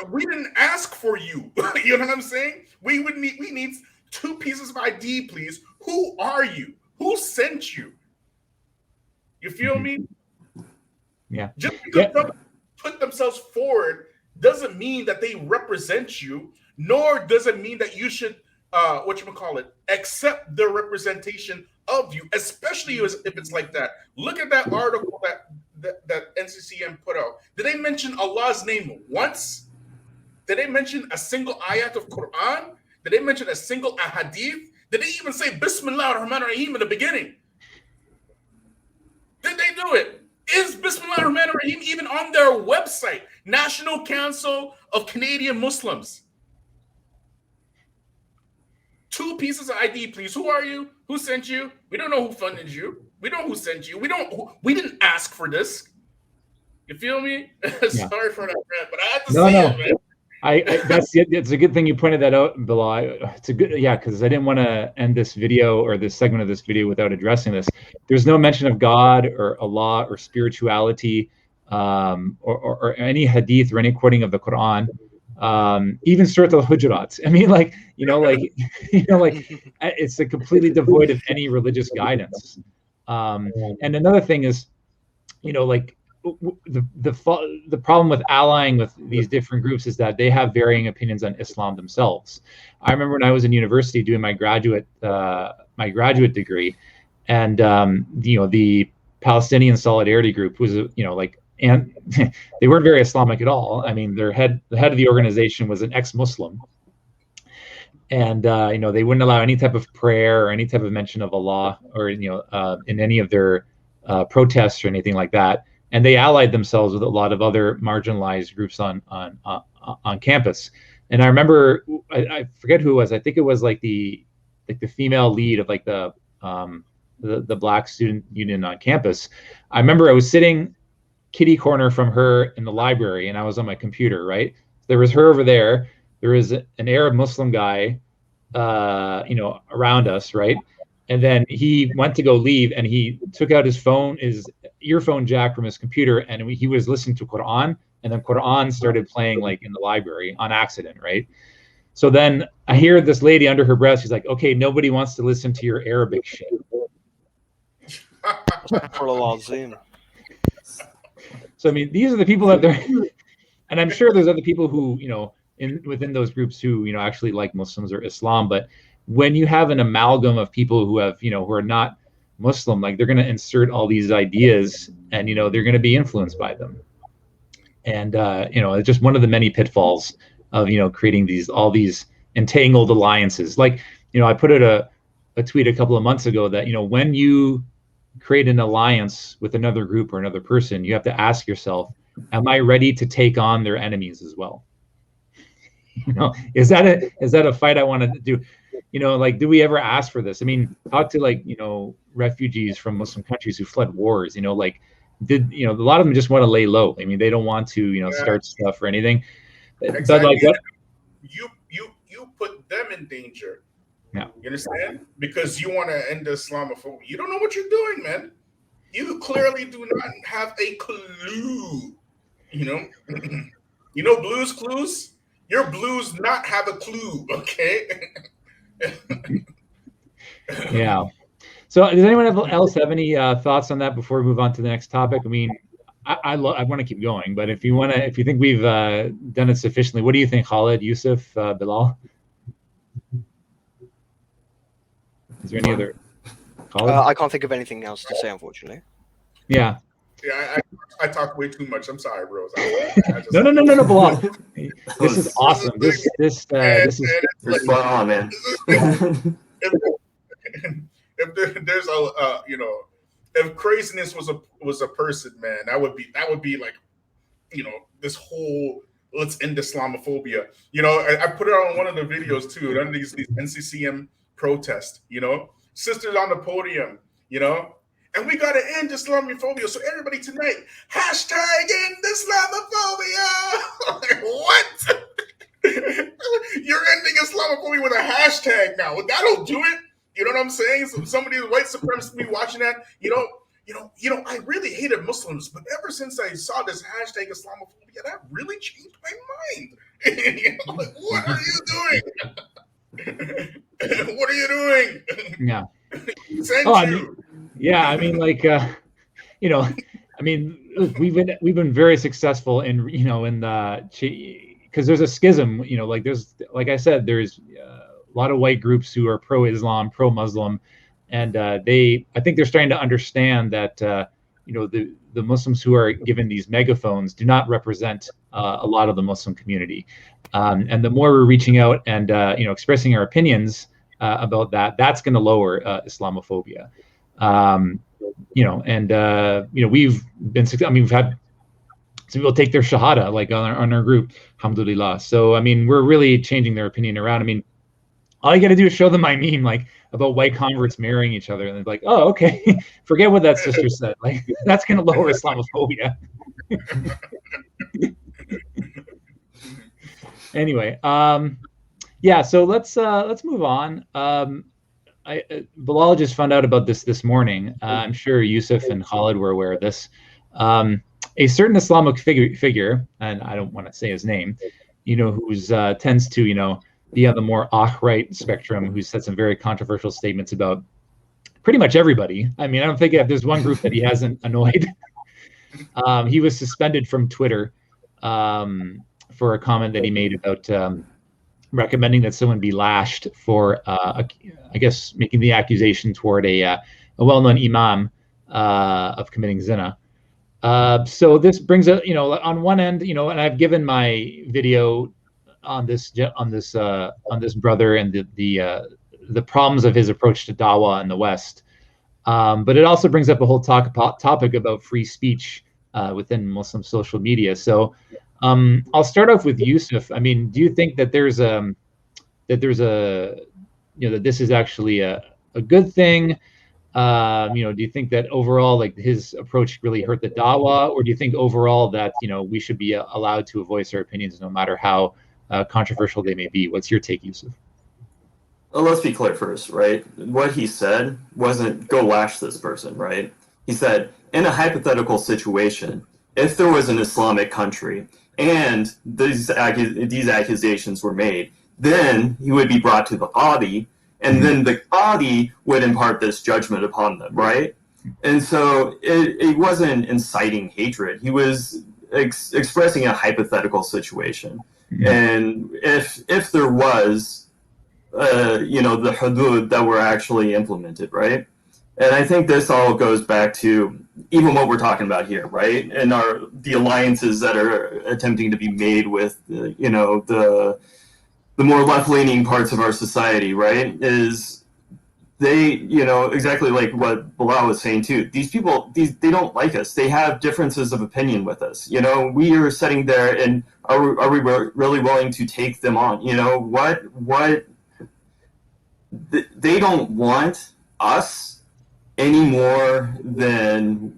We didn't ask for you. You know what I'm saying? We need 2 pieces of ID, please. Who are you? Who sent you? You feel me? Yeah. Just because they put themselves forward doesn't mean that they represent you, nor does it mean that you should accept their representation of you, especially if it's like that. Look at that article that NCCM put out. Did they mention Allah's name once? Did they mention a single ayat of Quran? Did they mention a single ahadith? Did they even say Bismillah ar-Rahman ar-Rahim in the beginning? Did they do it? Is Bismillah ar-Rahman ar-Rahim even on their website? National Council of Canadian Muslims. 2 pieces of ID, please. Who are you? Who sent you? We don't know who funded you. We know who sent you. We didn't ask for this. You feel me? Sorry for that, man, but I had to say it, man. It's a good thing you pointed that out, Bilal. It's a good, because I didn't want to end this video or this segment of this video without addressing this. There's no mention of God or Allah or spirituality, or any hadith or any quoting of the Quran, even Surat al-Hujurat. I mean, it's a completely devoid of any religious guidance. And another thing is, the problem with allying with these different groups is that they have varying opinions on Islam themselves. I remember when I was in university doing my graduate degree, and the Palestinian Solidarity Group was and they weren't very Islamic at all. I mean, the head of the organization was an ex-Muslim, and they wouldn't allow any type of prayer or any type of mention of Allah or in any of their protests or anything like that. And they allied themselves with a lot of other marginalized groups on campus. And I remember, I forget who it was. I think it was the female lead of the Black Student Union on campus. I remember I was sitting kitty corner from her in the library, and I was on my computer. Right, there was her over there. There was an Arab Muslim guy, around us, right? And then he went to go leave, and he took out his earphone jack from his computer, and he was listening to Quran, and then Quran started playing in the library on accident, right? So then I hear this lady under her breath, she's like, "Okay, nobody wants to listen to your Arabic shit." So I mean, these are the people that they're, and I'm sure there's other people who within those groups who actually like Muslims or Islam, but when you have an amalgam of people who have who are not Muslim, they're going to insert all these ideas, and they're going to be influenced by them. And it's just one of the many pitfalls of creating all these entangled alliances. I put out a tweet a couple of months ago that when you create an alliance with another group or another person, you have to ask yourself, am I ready to take on their enemies as well? Is that a fight I want to do? Do we ever ask for this? I mean, talk to refugees from Muslim countries who fled wars. A lot of them just want to lay low. I mean, they don't want to start stuff or anything. Exactly. But you put them in danger. Yeah. You understand? Because you want to end Islamophobia. You don't know what you're doing, man. You clearly do not have a clue. Blue's Clues? Your blues not have a clue, okay? Yeah. So does anyone else have any thoughts on that before we move on to the next topic? I mean, I want to keep going, but if you think we've done it sufficiently, what do you think, Khalid, Yusuf, Bilal? Is there any other? I can't think of anything else to say, unfortunately. Yeah. Yeah, I talk way too much. I'm sorry, bros. No, Bilal. This is awesome. This is spot on, man. If there's if craziness was a person, man, that would be this whole let's end Islamophobia. I put it on one of the videos too. Under these NCCM protests, sisters on the podium, and we got to end Islamophobia. So everybody tonight, #end Islamophobia. What? You're ending Islamophobia with a hashtag now. That'll do it. You know what I'm saying? So some of these white supremacists be watching that. I really hated Muslims, but ever since I saw this hashtag Islamophobia, that really changed my mind. What are you doing? What are you doing? Yeah. We've been very successful in because there's a schism. There's, like I said, there's a lot of white groups who are pro-Islam, pro-Muslim, and I think they're starting to understand that the Muslims who are given these megaphones do not represent a lot of the Muslim community, and the more we're reaching out and expressing our opinions about that's going to lower Islamophobia. We've been. We've had some people take their shahada on our group, alhamdulillah. So we're really changing their opinion around. All you got to do is show them my meme about white converts marrying each other, and they're like, "Oh, okay, forget what that sister said." That's going to lower Islamophobia. Anyway, yeah. So let's move on. Bilal just found out about this morning. I'm sure Yusuf and Khalid were aware of this. A certain Islamic figure, and I don't want to say his name, who's tends to, be on the more right spectrum, who said some very controversial statements about pretty much everybody. I mean, I don't think if there's one group that he hasn't annoyed. He was suspended from Twitter for a comment that he made about recommending that someone be lashed for, I guess, making the accusation toward a well-known imam of committing zina. So this brings up, on one end, and I've given my video on this brother and the problems of his approach to Dawah in the West. But it also brings up a whole topic about free speech within Muslim social media. So I'll start off with Yusuf. I mean, do you think that that this is actually a good thing? Do you think that overall, like, his approach really hurt the Dawah, or do you think overall that we should be allowed to voice our opinions no matter how controversial they may be? What's your take, Yusuf? Well, let's be clear first, right? What he said wasn't go lash this person, right? He said, in a hypothetical situation, if there was an Islamic country and these accusations were made, then he would be brought to the Qadi, and then the Qadi would impart this judgment upon them, right? And so it wasn't inciting hatred. He was expressing a hypothetical situation. And if there was the hudud that were actually implemented, right? And I think this all goes back to even what we're talking about here, right? And the alliances that are attempting to be made with the more left-leaning parts of our society, right? Is they, exactly like what Bilal was saying too. These people, they don't like us. They have differences of opinion with us. We are sitting there, and are we really willing to take them on? What they don't want us any more than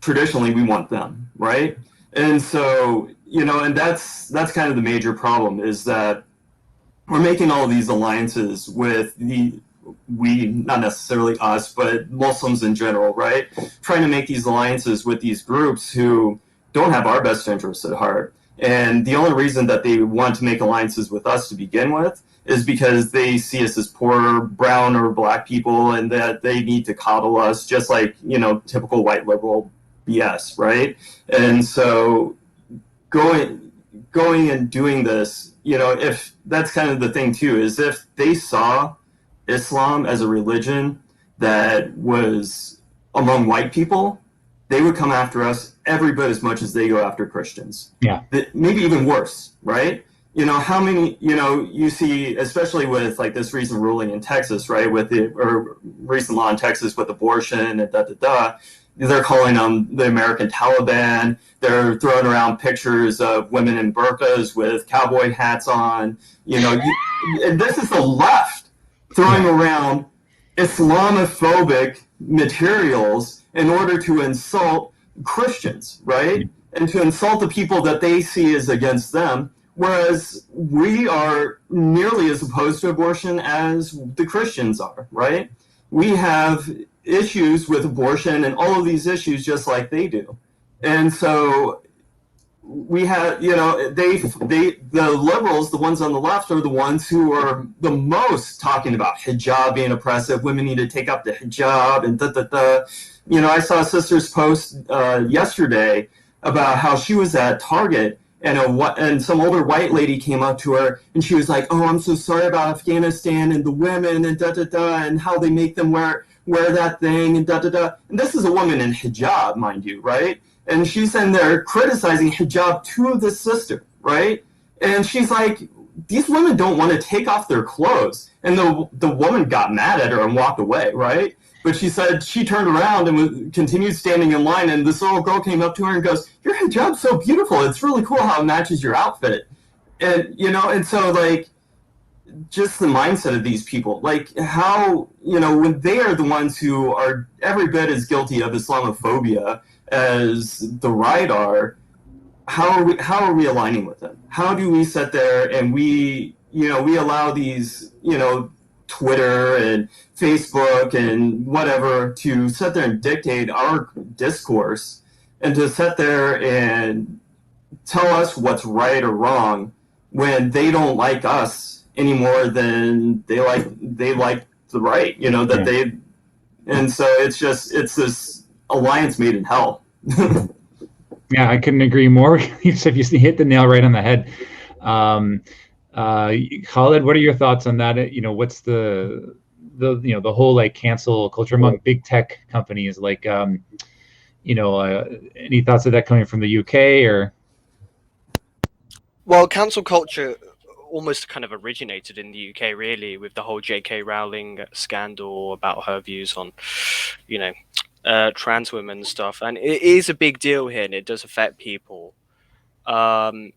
traditionally we want them, right? And so, and that's kind of the major problem, is that we're making all of these alliances with not necessarily us, but Muslims in general, right? Trying to make these alliances with these groups who don't have our best interests at heart. And the only reason that they want to make alliances with us to begin with is because they see us as poor brown or black people, and that they need to coddle us, just like, typical white liberal BS, right? And so going and doing this, if that's kind of the thing too, is if they saw Islam as a religion that was among white people, they would come after us every bit as much as they go after Christians. Yeah. Maybe even worse, right? How many, you see, especially with like this recent ruling in Texas, right? Or recent law in Texas with abortion and they're calling them the American Taliban. They're throwing around pictures of women in burqas with cowboy hats on. And this is the left throwing around Islamophobic materials in order to insult Christians, right? And to insult the people that they see as against them. Whereas we are nearly as opposed to abortion as the Christians are, right? We have issues with abortion and all of these issues just like they do. And so we have, the liberals, the ones on the left, are the ones who are the most talking about hijab being oppressive. Women need to take up the hijab and I saw a sister's post yesterday about how she was at Target, and some older white lady came up to her, and she was like, "Oh, I'm so sorry about Afghanistan and the women and and how they make them wear that thing and And this is a woman in hijab, mind you, right? And she's in there criticizing hijab to the sister, right? And she's like, these women don't want to take off their clothes. And the woman got mad at her and walked away, right? But she said she turned around and continued standing in line, and this little girl came up to her and goes, "Your hijab's so beautiful. It's really cool how it matches your outfit." And, and so, like, just the mindset of these people, like how, when they are the ones who are every bit as guilty of Islamophobia as the right are, how are we aligning with them? How do we sit there and we allow these, Twitter and Facebook and whatever to sit there and dictate our discourse and to sit there and tell us what's right or wrong when they don't like us any more than they like the right, that they, and so it's this alliance made in hell. Yeah, I couldn't agree more. You hit the nail right on the head. Khalid, what are your thoughts on that? What's the whole like cancel culture among big tech companies? Like, any thoughts of that coming from the UK or? Well, cancel culture almost kind of originated in the UK, really, with the whole J.K. Rowling scandal about her views on, trans women and stuff. And it is a big deal here, and it does affect people. And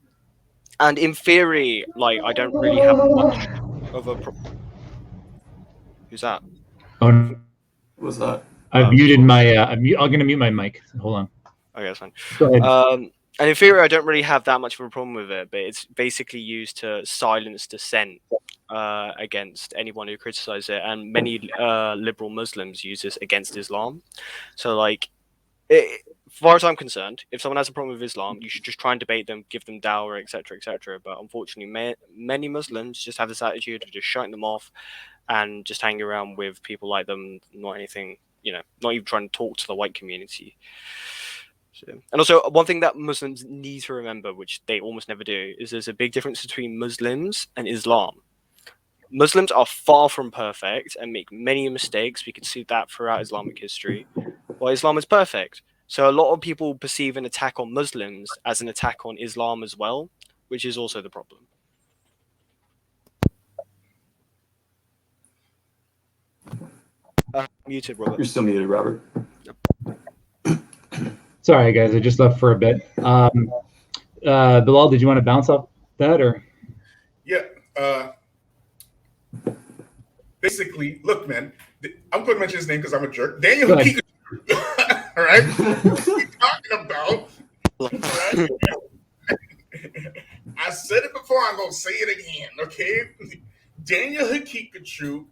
in theory, like, I don't really have much of a. Who's that? Oh, what's that? I've muted my. I'm going to mute my mic. Hold on. Okay, that's fine. Go ahead. And in theory, I don't really have that much of a problem with it, but it's basically used to silence dissent against anyone who criticizes it, and many liberal Muslims use this against Islam. So, like, as far as I'm concerned, if someone has a problem with Islam, you should just try and debate them, give them dawah, etc., etc. But unfortunately, many Muslims just have this attitude of just shutting them off and just hanging around with people like them, not anything, not even trying to talk to the white community. And also, one thing that Muslims need to remember, which they almost never do, is there's a big difference between Muslims and Islam. Muslims are far from perfect and make many mistakes. We can see that throughout Islamic history. While Islam is perfect. So a lot of people perceive an attack on Muslims as an attack on Islam as well, which is also the problem. Muted, Robert. You're still muted, Robert. Sorry, guys, I just left for a bit. Bilal, did you want to bounce off that or? Yeah. Basically, look, man, I'm going to mention his name because I'm a jerk. Daniel Pikachu. All right? What are you talking about? Right? I said it before, I'm going to say it again, okay? Daniel Pikachu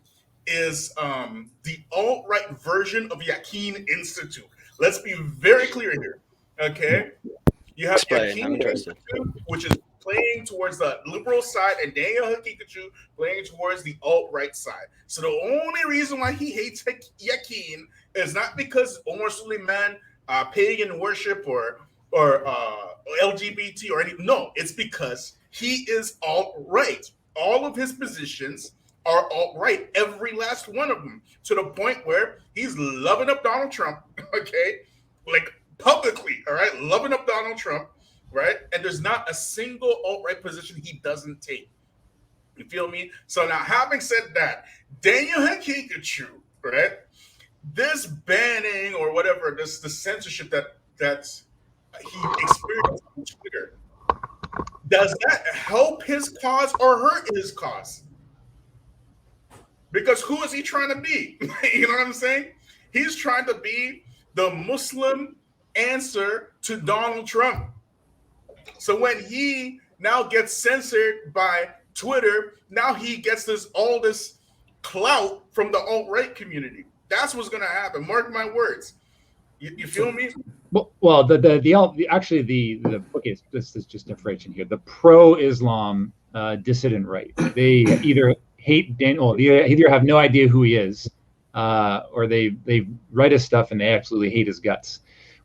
is the alt-right version of Yakin Institute. Let's be very clear here, okay? You have Yakin Institute, which is playing towards the liberal side, and Daniel Pikachu playing towards the alt-right side. So the only reason why he hates Yakin is not because Omar Suleiman pagan worship or LGBT or anything. No, it's because he is alt-right. All of his positions are alt-right, every last one of them, to the point where he's loving up Donald Trump, okay? Like publicly, all right? Loving up Donald Trump, right? And there's not a single alt-right position he doesn't take. You feel me? So now, having said that, Daniel Pikachu, right? This banning or whatever, the censorship that he experienced on Twitter, does that help his cause or hurt his cause? Because who is he trying to be? You know what I'm saying? He's trying to be the Muslim answer to Donald Trump. So when he now gets censored by Twitter, now he gets all this clout from the alt-right community. That's what's going to happen. Mark my words. You feel me? Well, okay, this is just differentiation here. The pro-Islam dissident right. They either hate Daniel. They either have no idea who he is, or they write his stuff and they absolutely hate his guts.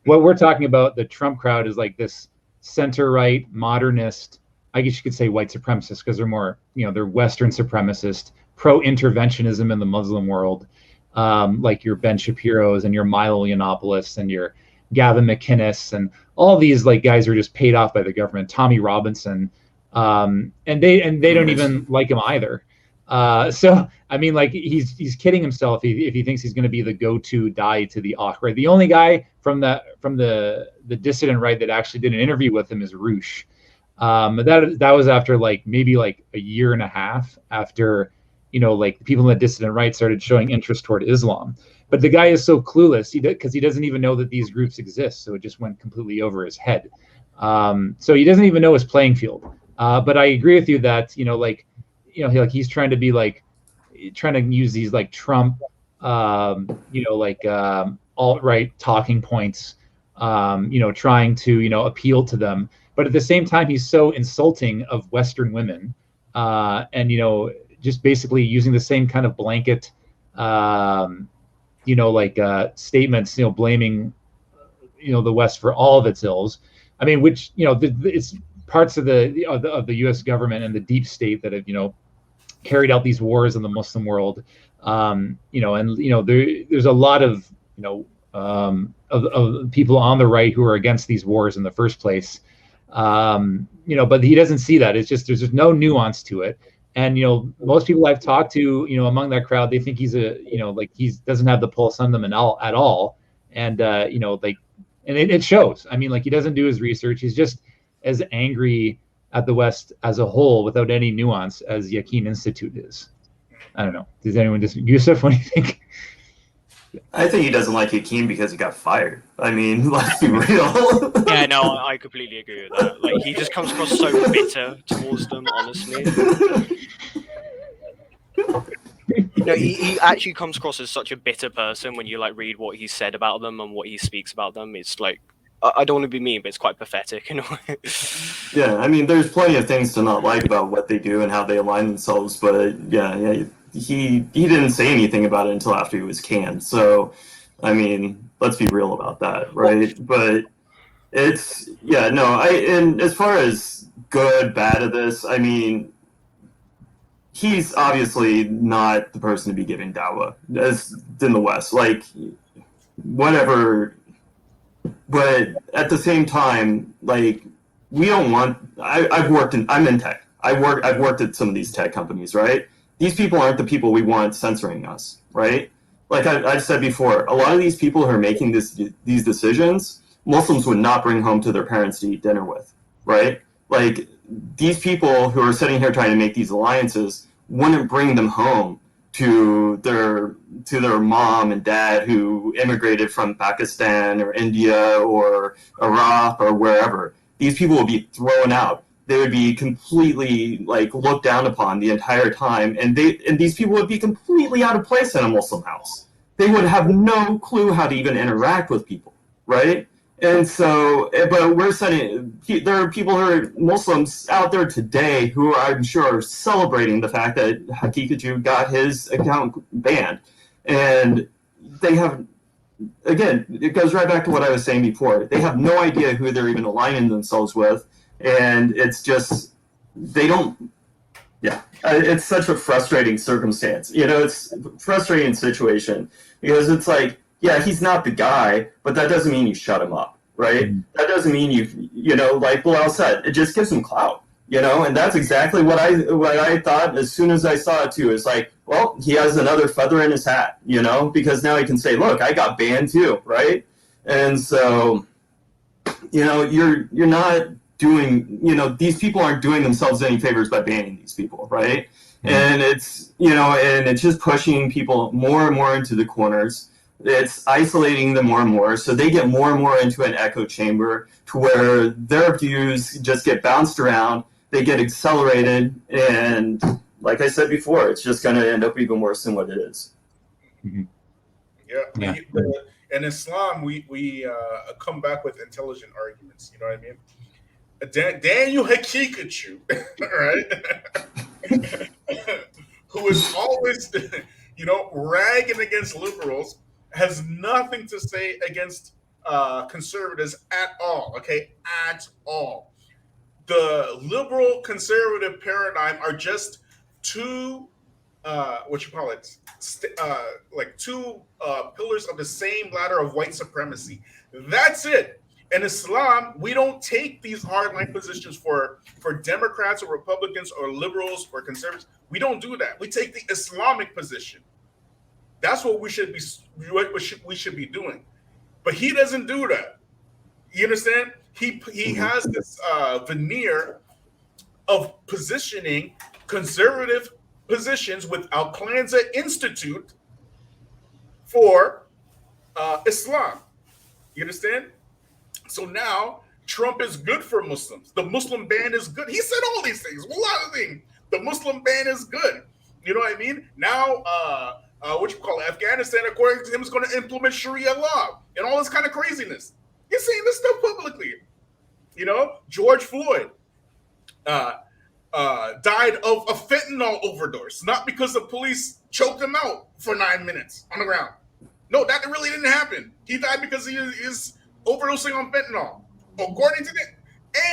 What we're talking about, the Trump crowd, is like this center-right, modernist, I guess you could say white supremacist, because they're more, they're Western supremacist, pro-interventionism in the Muslim world, like your Ben Shapiro's and your Milo Yiannopoulos and your Gavin McInnes and all these like guys who are just paid off by the government, Tommy Robinson, and they don't even like him either. So I mean, like he's kidding himself if he thinks he's going to be the go-to guy to the right. The only guy from the dissident right that actually did an interview with him is Roosh. That was after maybe a year and a half after the people in the dissident right started showing interest toward Islam. But the guy is so clueless because he doesn't even know that these groups exist. So it just went completely over his head. So he doesn't even know his playing field. But I agree with you that he's trying to be trying to use these Trump, alt-right talking points, trying to appeal to them. But at the same time, he's so insulting of Western women, and just basically using the same kind of blanket, statements, blaming the West for all of its ills. I mean, which it's parts of the U.S. government and the deep state that have carried out these wars in the Muslim world. There's a lot of of people on the right who are against these wars in the first place. But he doesn't see that. It's just there's just no nuance to it. And most people I've talked to, among that crowd, they think he's he doesn't have the pulse on them at all. And and it shows. I mean, he doesn't do his research. He's just as angry at the West as a whole without any nuance as Yakin Institute is. I don't know. Does anyone Yusuf, what do you think? I think he doesn't like Yakin because he got fired. I mean, let's be real. Yeah, no, I completely agree with that. He just comes across so bitter towards them, honestly. He actually comes across as such a bitter person when you read what he said about them and what he speaks about them. It's I don't want to be mean, but it's quite pathetic in a way. Yeah, I mean, there's plenty of things to not like about what they do and how they align themselves, but he didn't say anything about it until after he was canned. So, I mean, let's be real about that, right? But it's and as far as good, bad of this, I mean, he's obviously not the person to be giving Dawah as in the West. Whatever. But at the same time, we don't want. I'm in tech. I've worked at some of these tech companies, right? These people aren't the people we want censoring us, right? I've said before, a lot of these people who are making these decisions, Muslims would not bring home to their parents to eat dinner with, right? These people who are sitting here trying to make these alliances wouldn't bring them home to their mom and dad who immigrated from Pakistan or India or Iraq or wherever. These people would be thrown out. They would be completely looked down upon the entire time, and these people would be completely out of place in a Muslim house. They would have no clue how to even interact with people, right? And so, but we're saying there are people who are Muslims out there today who I'm sure are celebrating the fact that Hakikaju got his account banned. And they have, again, it goes right back to what I was saying before. They have no idea who they're even aligning themselves with. And it's just, they don't, it's such a frustrating circumstance. It's a frustrating situation because it's he's not the guy, but that doesn't mean you shut him up, right? Mm-hmm. That doesn't mean like Bilal said, it just gives him clout, and that's exactly what I thought as soon as I saw it too. It's well, he has another feather in his hat, because now he can say, look, I got banned too, right? And so, you're not doing, these people aren't doing themselves any favors by banning these people, right? Mm-hmm. And it's, and it's just pushing people more and more into the corners. It's isolating them more and more, so they get more and more into an echo chamber to where their views just get bounced around, they get accelerated, and like I said before, it's just going to end up even worse than what it is. Mm-hmm. Yeah. In Islam, we come back with intelligent arguments, you know what I mean? Daniel Hakikaju, right? Who is always, ragging against liberals, has nothing to say against conservatives at all, okay? At all. The liberal conservative paradigm are just two, two pillars of the same ladder of white supremacy. That's it. In Islam, we don't take these hardline positions for Democrats or Republicans or liberals or conservatives. We don't do that. We take the Islamic position. That's what we should be doing. But he doesn't do that. You understand? He has this veneer of positioning conservative positions with Al-Qaeda Institute for Islam. You understand? So now Trump is good for Muslims. The Muslim ban is good. He said all these things, a lot of things. The Muslim ban is good. You know what I mean? Now, what you call it, Afghanistan, according to him, is going to implement Sharia law and all this kind of craziness. He's saying this stuff publicly. You know, George Floyd died of a fentanyl overdose, not because the police choked him out for 9 minutes on the ground. No, that really didn't happen. He died because he is overdosing on fentanyl. According to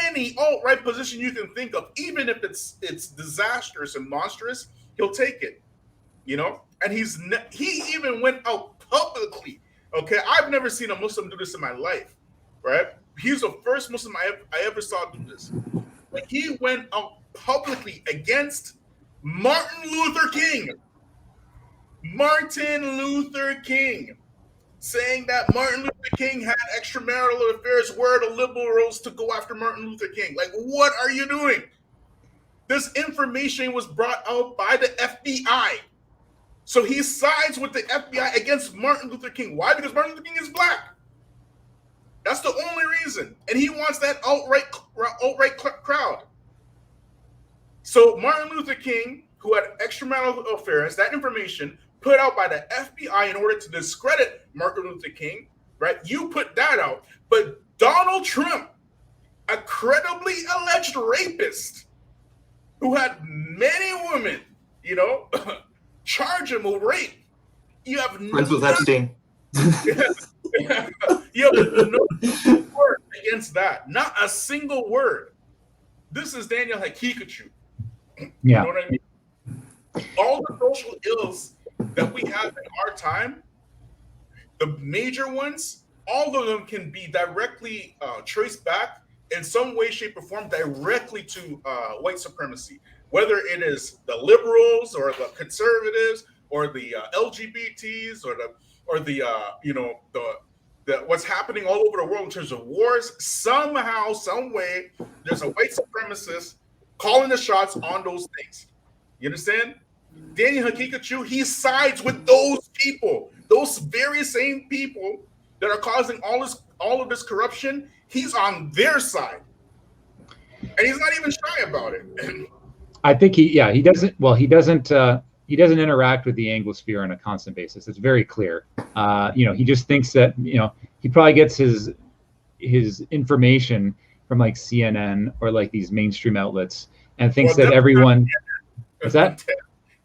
any alt-right position you can think of, even if it's disastrous and monstrous, he'll take it. You know, and he even went out publicly. Okay, I've never seen a Muslim do this in my life. Right? He's the first Muslim I ever saw do this. But he went out publicly against Martin Luther King. Martin Luther King, saying that Martin Luther King had extramarital affairs. Where are the liberals to go after Martin Luther King? Like, what are you doing? This information was brought out by the FBI. So he sides with the FBI against Martin Luther King. Why? Because Martin Luther King is black. That's the only reason. And he wants that alt-right crowd. So Martin Luther King, who had extramarital affairs, that information put out by the FBI in order to discredit Martin Luther King, right? You put that out. But Donald Trump, a credibly alleged rapist who had many women, you know, charge him with rape. You have friends with Epstein. You have no word against that. Not a single word. This is Daniel Hakikachu. Yeah. You know what I mean? All the social ills that we have in our time, the major ones, all of them can be directly traced back in some way, shape, or form directly to white supremacy. Whether it is the liberals or the conservatives or the LGBTs or the what's happening all over the world in terms of wars, somehow, some way, there's a white supremacist calling the shots on those things. You understand? Daniel Hakikachu, he sides with those people, those very same people that are causing all of this corruption. He's on their side, and he's not even shy about it. I think he doesn't interact with the Anglosphere on a constant basis. It's very clear. He just thinks that, he probably gets his information from like CNN or like these mainstream outlets and thinks that everyone is that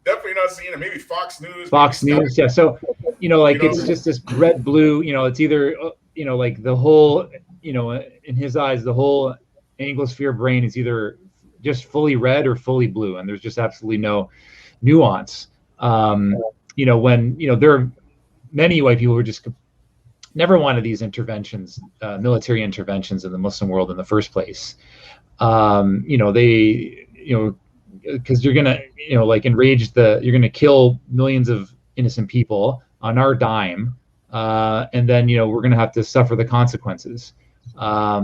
definitely not CNN, maybe Fox News. Fox News, yeah. So, it's just this red blue, it's either, like the whole, in his eyes, the whole Anglosphere brain is either just fully red or fully blue, and there's just absolutely no nuance. When there are many white people who just never wanted these interventions, military interventions in the Muslim world in the first place. Because you're gonna, you're gonna kill millions of innocent people on our dime, and then we're gonna have to suffer the consequences. That's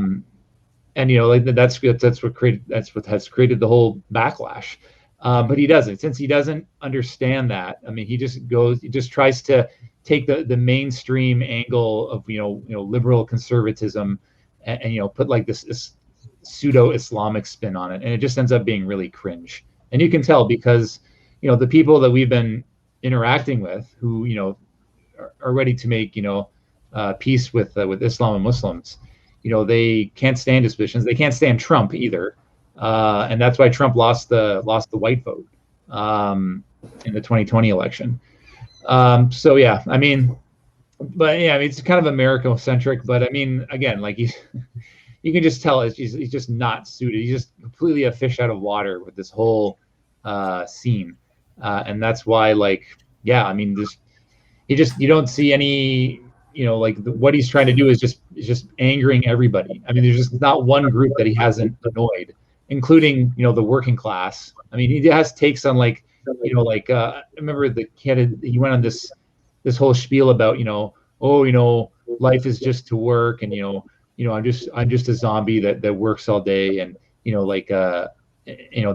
what has created the whole backlash. But he doesn't. Since he doesn't understand that, I mean, he just tries to take the mainstream angle of liberal conservatism and put like this pseudo Islamic spin on it, and it just ends up being really cringe. And you can tell because the people that we've been interacting with who are ready to make peace with Islam and Muslims, they can't stand suspicions. They can't stand Trump either. And that's why Trump lost the white vote in the 2020 election. So yeah, I mean, it's kind of America-centric. But I mean, again, like you can just tell he's just not suited. He's just completely a fish out of water with this whole scene, and that's why, you don't see any. What he's trying to do is just angering everybody. I mean, there's just not one group that he hasn't annoyed, including the working class. I mean, he has takes on I remember he went on this whole spiel about life is just to work, and I'm just a zombie that works all day, and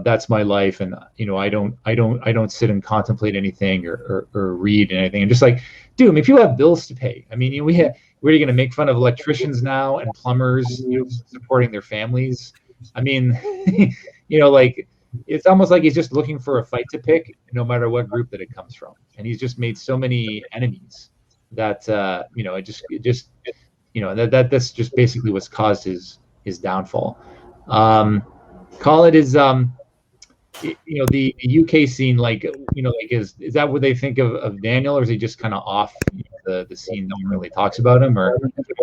that's my life, and I don't sit and contemplate anything or read anything. And just like, dude, I mean, people have bills to pay. I mean, we What are you going to make fun of electricians now and plumbers, supporting their families? I mean, like, it's almost like he's just looking for a fight to pick, no matter what group that it comes from. And he's just made so many enemies that, that's just basically what's caused his downfall. Call it his, the UK scene, is that what they think of Daniel, or is he just kind of off the scene? No one really talks about him, or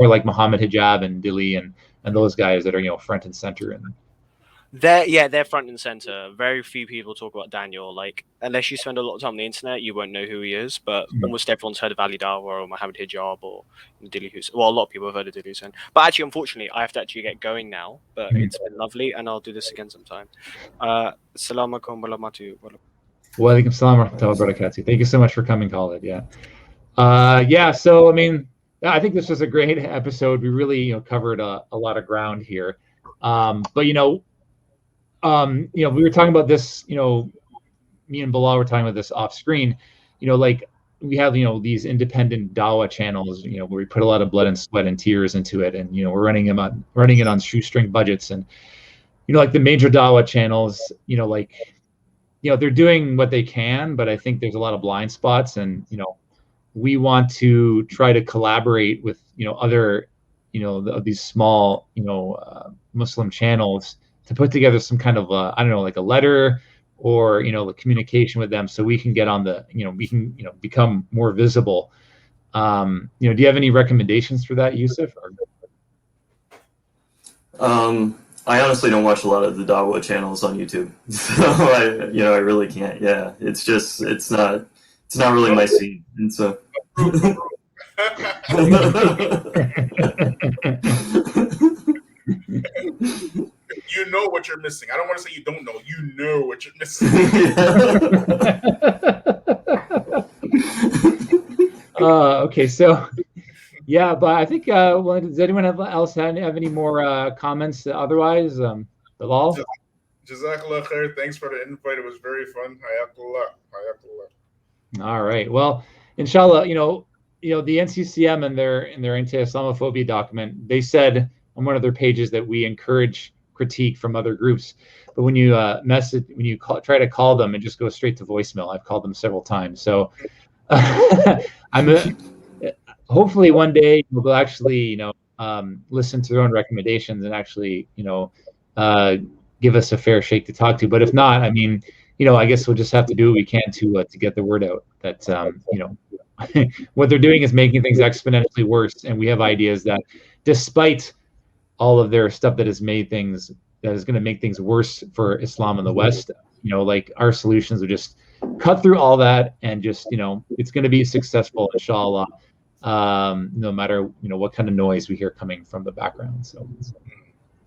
like Muhammad Hijab and Dili and those guys that are front and center. And they're front and center. Very few people talk about Daniel. Like, unless you spend a lot of time on the internet, you won't know who he is. But almost everyone's heard of Ali Dawah or Muhammad Hijab or Dili Hussein. Well, a lot of people have heard of Dili Hussein. But actually, unfortunately, I have to actually get going now. But it's been lovely, and I'll do this again sometime. Assalamu alaikum wa rahmatullahi wa barakatuh. Wa alaikum salam wa rahmatullahi wa barakatuh. Thank you so much for coming, Khalid. Yeah. So, I mean, I think this was a great episode. We really, covered a lot of ground here. But we were talking about this, me and Bilal were talking about this off screen, like we have, these independent Dawah channels, where we put a lot of blood and sweat and tears into it. And, we're running it on shoestring budgets. And, like the major Dawah channels, they're doing what they can, but I think there's a lot of blind spots. And, we want to try to collaborate with, other, these small, Muslim channels to put together some kind of, like a letter or, a communication with them, so we can get on the, we can, become more visible. Do you have any recommendations for that, Yusuf? I honestly don't watch a lot of the Dawah channels on YouTube, so I really can't. Yeah, it's not really my scene, and so. You know what you're missing. I don't want to say you don't know. You know what you're missing. Okay, so yeah, but I think does anyone else have any more comments? Otherwise, Bilal. Jazakallah khair. Thanks for the invite. It was very fun. Hayakullah. All right. Well, inshallah, the NCCM and their anti-Islamophobia document, they said on one of their pages that we encourage critique from other groups, but when you try to call them, it just goes straight to voicemail. I've called them several times. So hopefully one day we'll actually listen to their own recommendations and actually give us a fair shake to talk to. But if not, I mean, I guess we'll just have to do what we can to get the word out that what they're doing is making things exponentially worse, and we have ideas that, despite all of their stuff that is going to make things worse for Islam in the West, like our solutions would just cut through all that, and just it's going to be successful, inshallah, no matter what kind of noise we hear coming from the background. So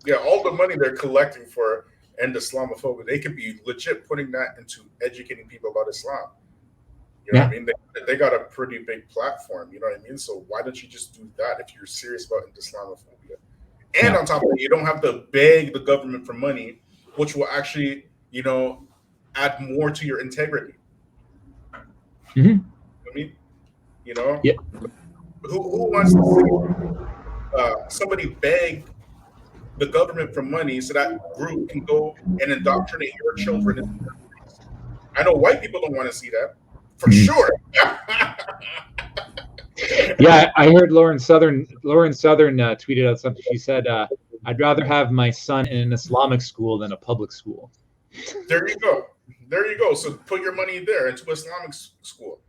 yeah, all the money they're collecting for end Islamophobia, they could be legit putting that into educating people about Islam. What I mean? They got a pretty big platform, you know what I mean? So why don't you just do that if you're serious about Islamophobia? And on top of it, you don't have to beg the government for money, which will actually, add more to your integrity. Mm-hmm. I mean, yeah. Who wants to see somebody beg the government for money so that group can go and indoctrinate your children? I know white people don't want to see that, for sure. Yeah, I heard Lauren Southern tweeted out something. She said, "I'd rather have my son in an Islamic school than a public school." There you go. So put your money there into Islamic school,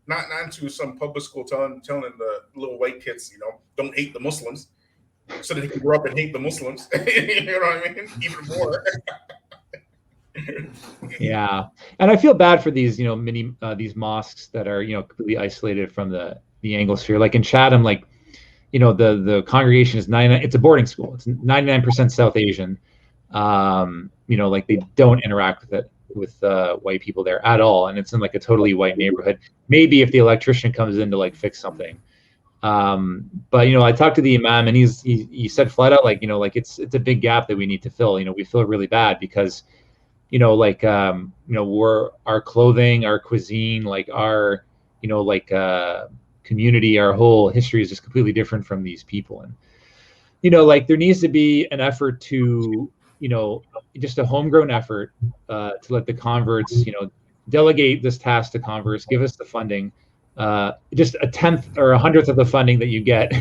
not into some public school telling the little white kids, don't hate the Muslims, so that they can grow up and hate the Muslims. You know what I mean? Even more. Yeah, and I feel bad for these, these mosques that are, completely isolated from the Anglosphere. Like in Chatham, like, the congregation is 99. It's a boarding school. It's 99% South Asian. Like they don't interact with white people there at all, and it's in like a totally white neighborhood. Maybe if the electrician comes in to like fix something. But I talked to the imam, and he said flat out, like, it's a big gap that we need to fill. We feel really bad because we're our clothing, our cuisine, like our, community, our whole history is just completely different from these people. And, you know, like there needs to be an effort to, you know, just a homegrown effort to let the converts, you know, delegate this task to converts, give us the funding, just a 10th or 100th of the funding that you get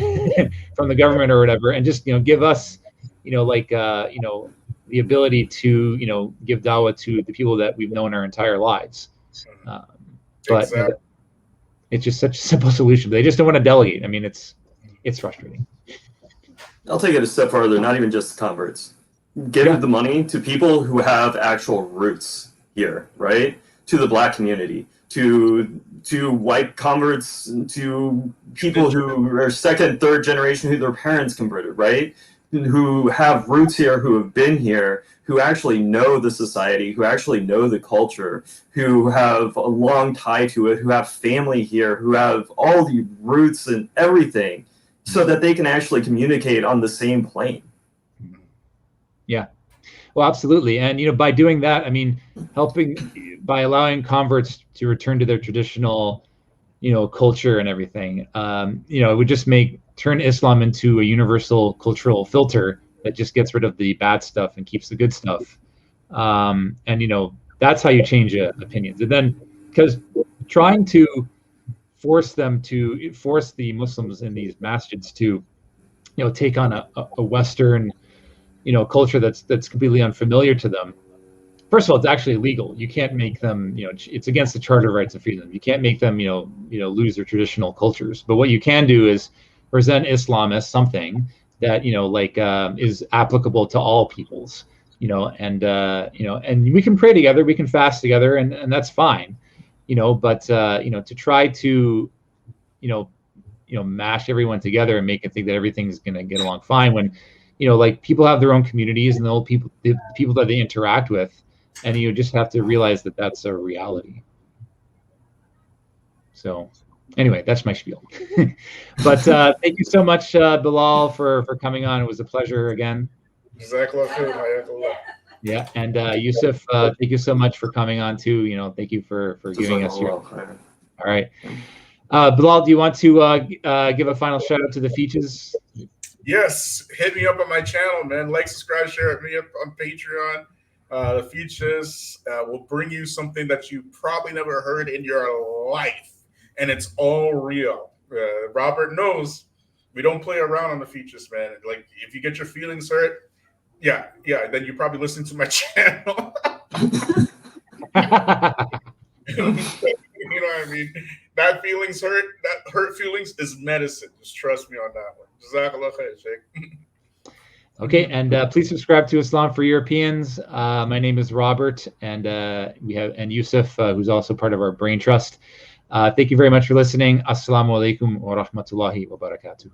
from the government or whatever, and just, you know, give us, you know, like, you know, the ability to, you know, give Dawah to the people that we've known our entire lives. But Exactly. you know, it's just such a simple solution. They just don't want to delegate. I mean, it's frustrating. I'll take it a step further, not even just converts. Give the money to people who have actual roots here, right? To the Black community, to white converts, to people who are second, third generation, who their parents converted, right? Who have roots here, who have been here, who actually know the society, who actually know the culture, who have a long tie to it, who have family here, who have all the roots and everything, so that they can actually communicate on the same plane. Yeah, well, absolutely. And, you know, by doing that, I mean, by allowing converts to return to their traditional, you know, culture and everything, you know, it would just turn Islam into a universal cultural filter that just gets rid of the bad stuff and keeps the good stuff. And, you know, that's how you change opinions. And then, because trying to force the Muslims in these masjids to, you know, take on a Western, you know, culture that's completely unfamiliar to them. First of all, it's actually illegal. You can't make them, you know, it's against the Charter of Rights of Freedom. You can't make them, you know, lose their traditional cultures. But what you can do is present Islam as something that, you know, like is applicable to all peoples, you know, and you know, and we can pray together, we can fast together, and that's fine, you know. But you know, to try to, you know, mash everyone together and make it think that everything's going to get along fine when, you know, like people have their own communities and the people that they interact with, and you just have to realize that that's a reality. So anyway, that's my spiel. But thank you so much, Bilal, for coming on. It was a pleasure again. Yeah, and Yusuf, thank you so much for coming on too. You know, thank you for giving us your. All right, Bilal, do you want to give a final shout out to the features? Yes, hit me up on my channel, man. Like, subscribe, share, hit me up on Patreon. The features will bring you something that you probably never heard in your life, and it's all real. Robert knows we don't play around on the features, man. Like, if you get your feelings hurt, yeah, then you probably listen to my channel. You know what I mean? That hurt feelings is medicine. Just trust me on that one. Jazakallah khair, Sheikh. Okay, and please subscribe to Islam for Europeans. My name is Robert, and we have Yusuf, who's also part of our Brain Trust. Thank you very much for listening. Assalamu alaikum wa rahmatullahi wa barakatuh.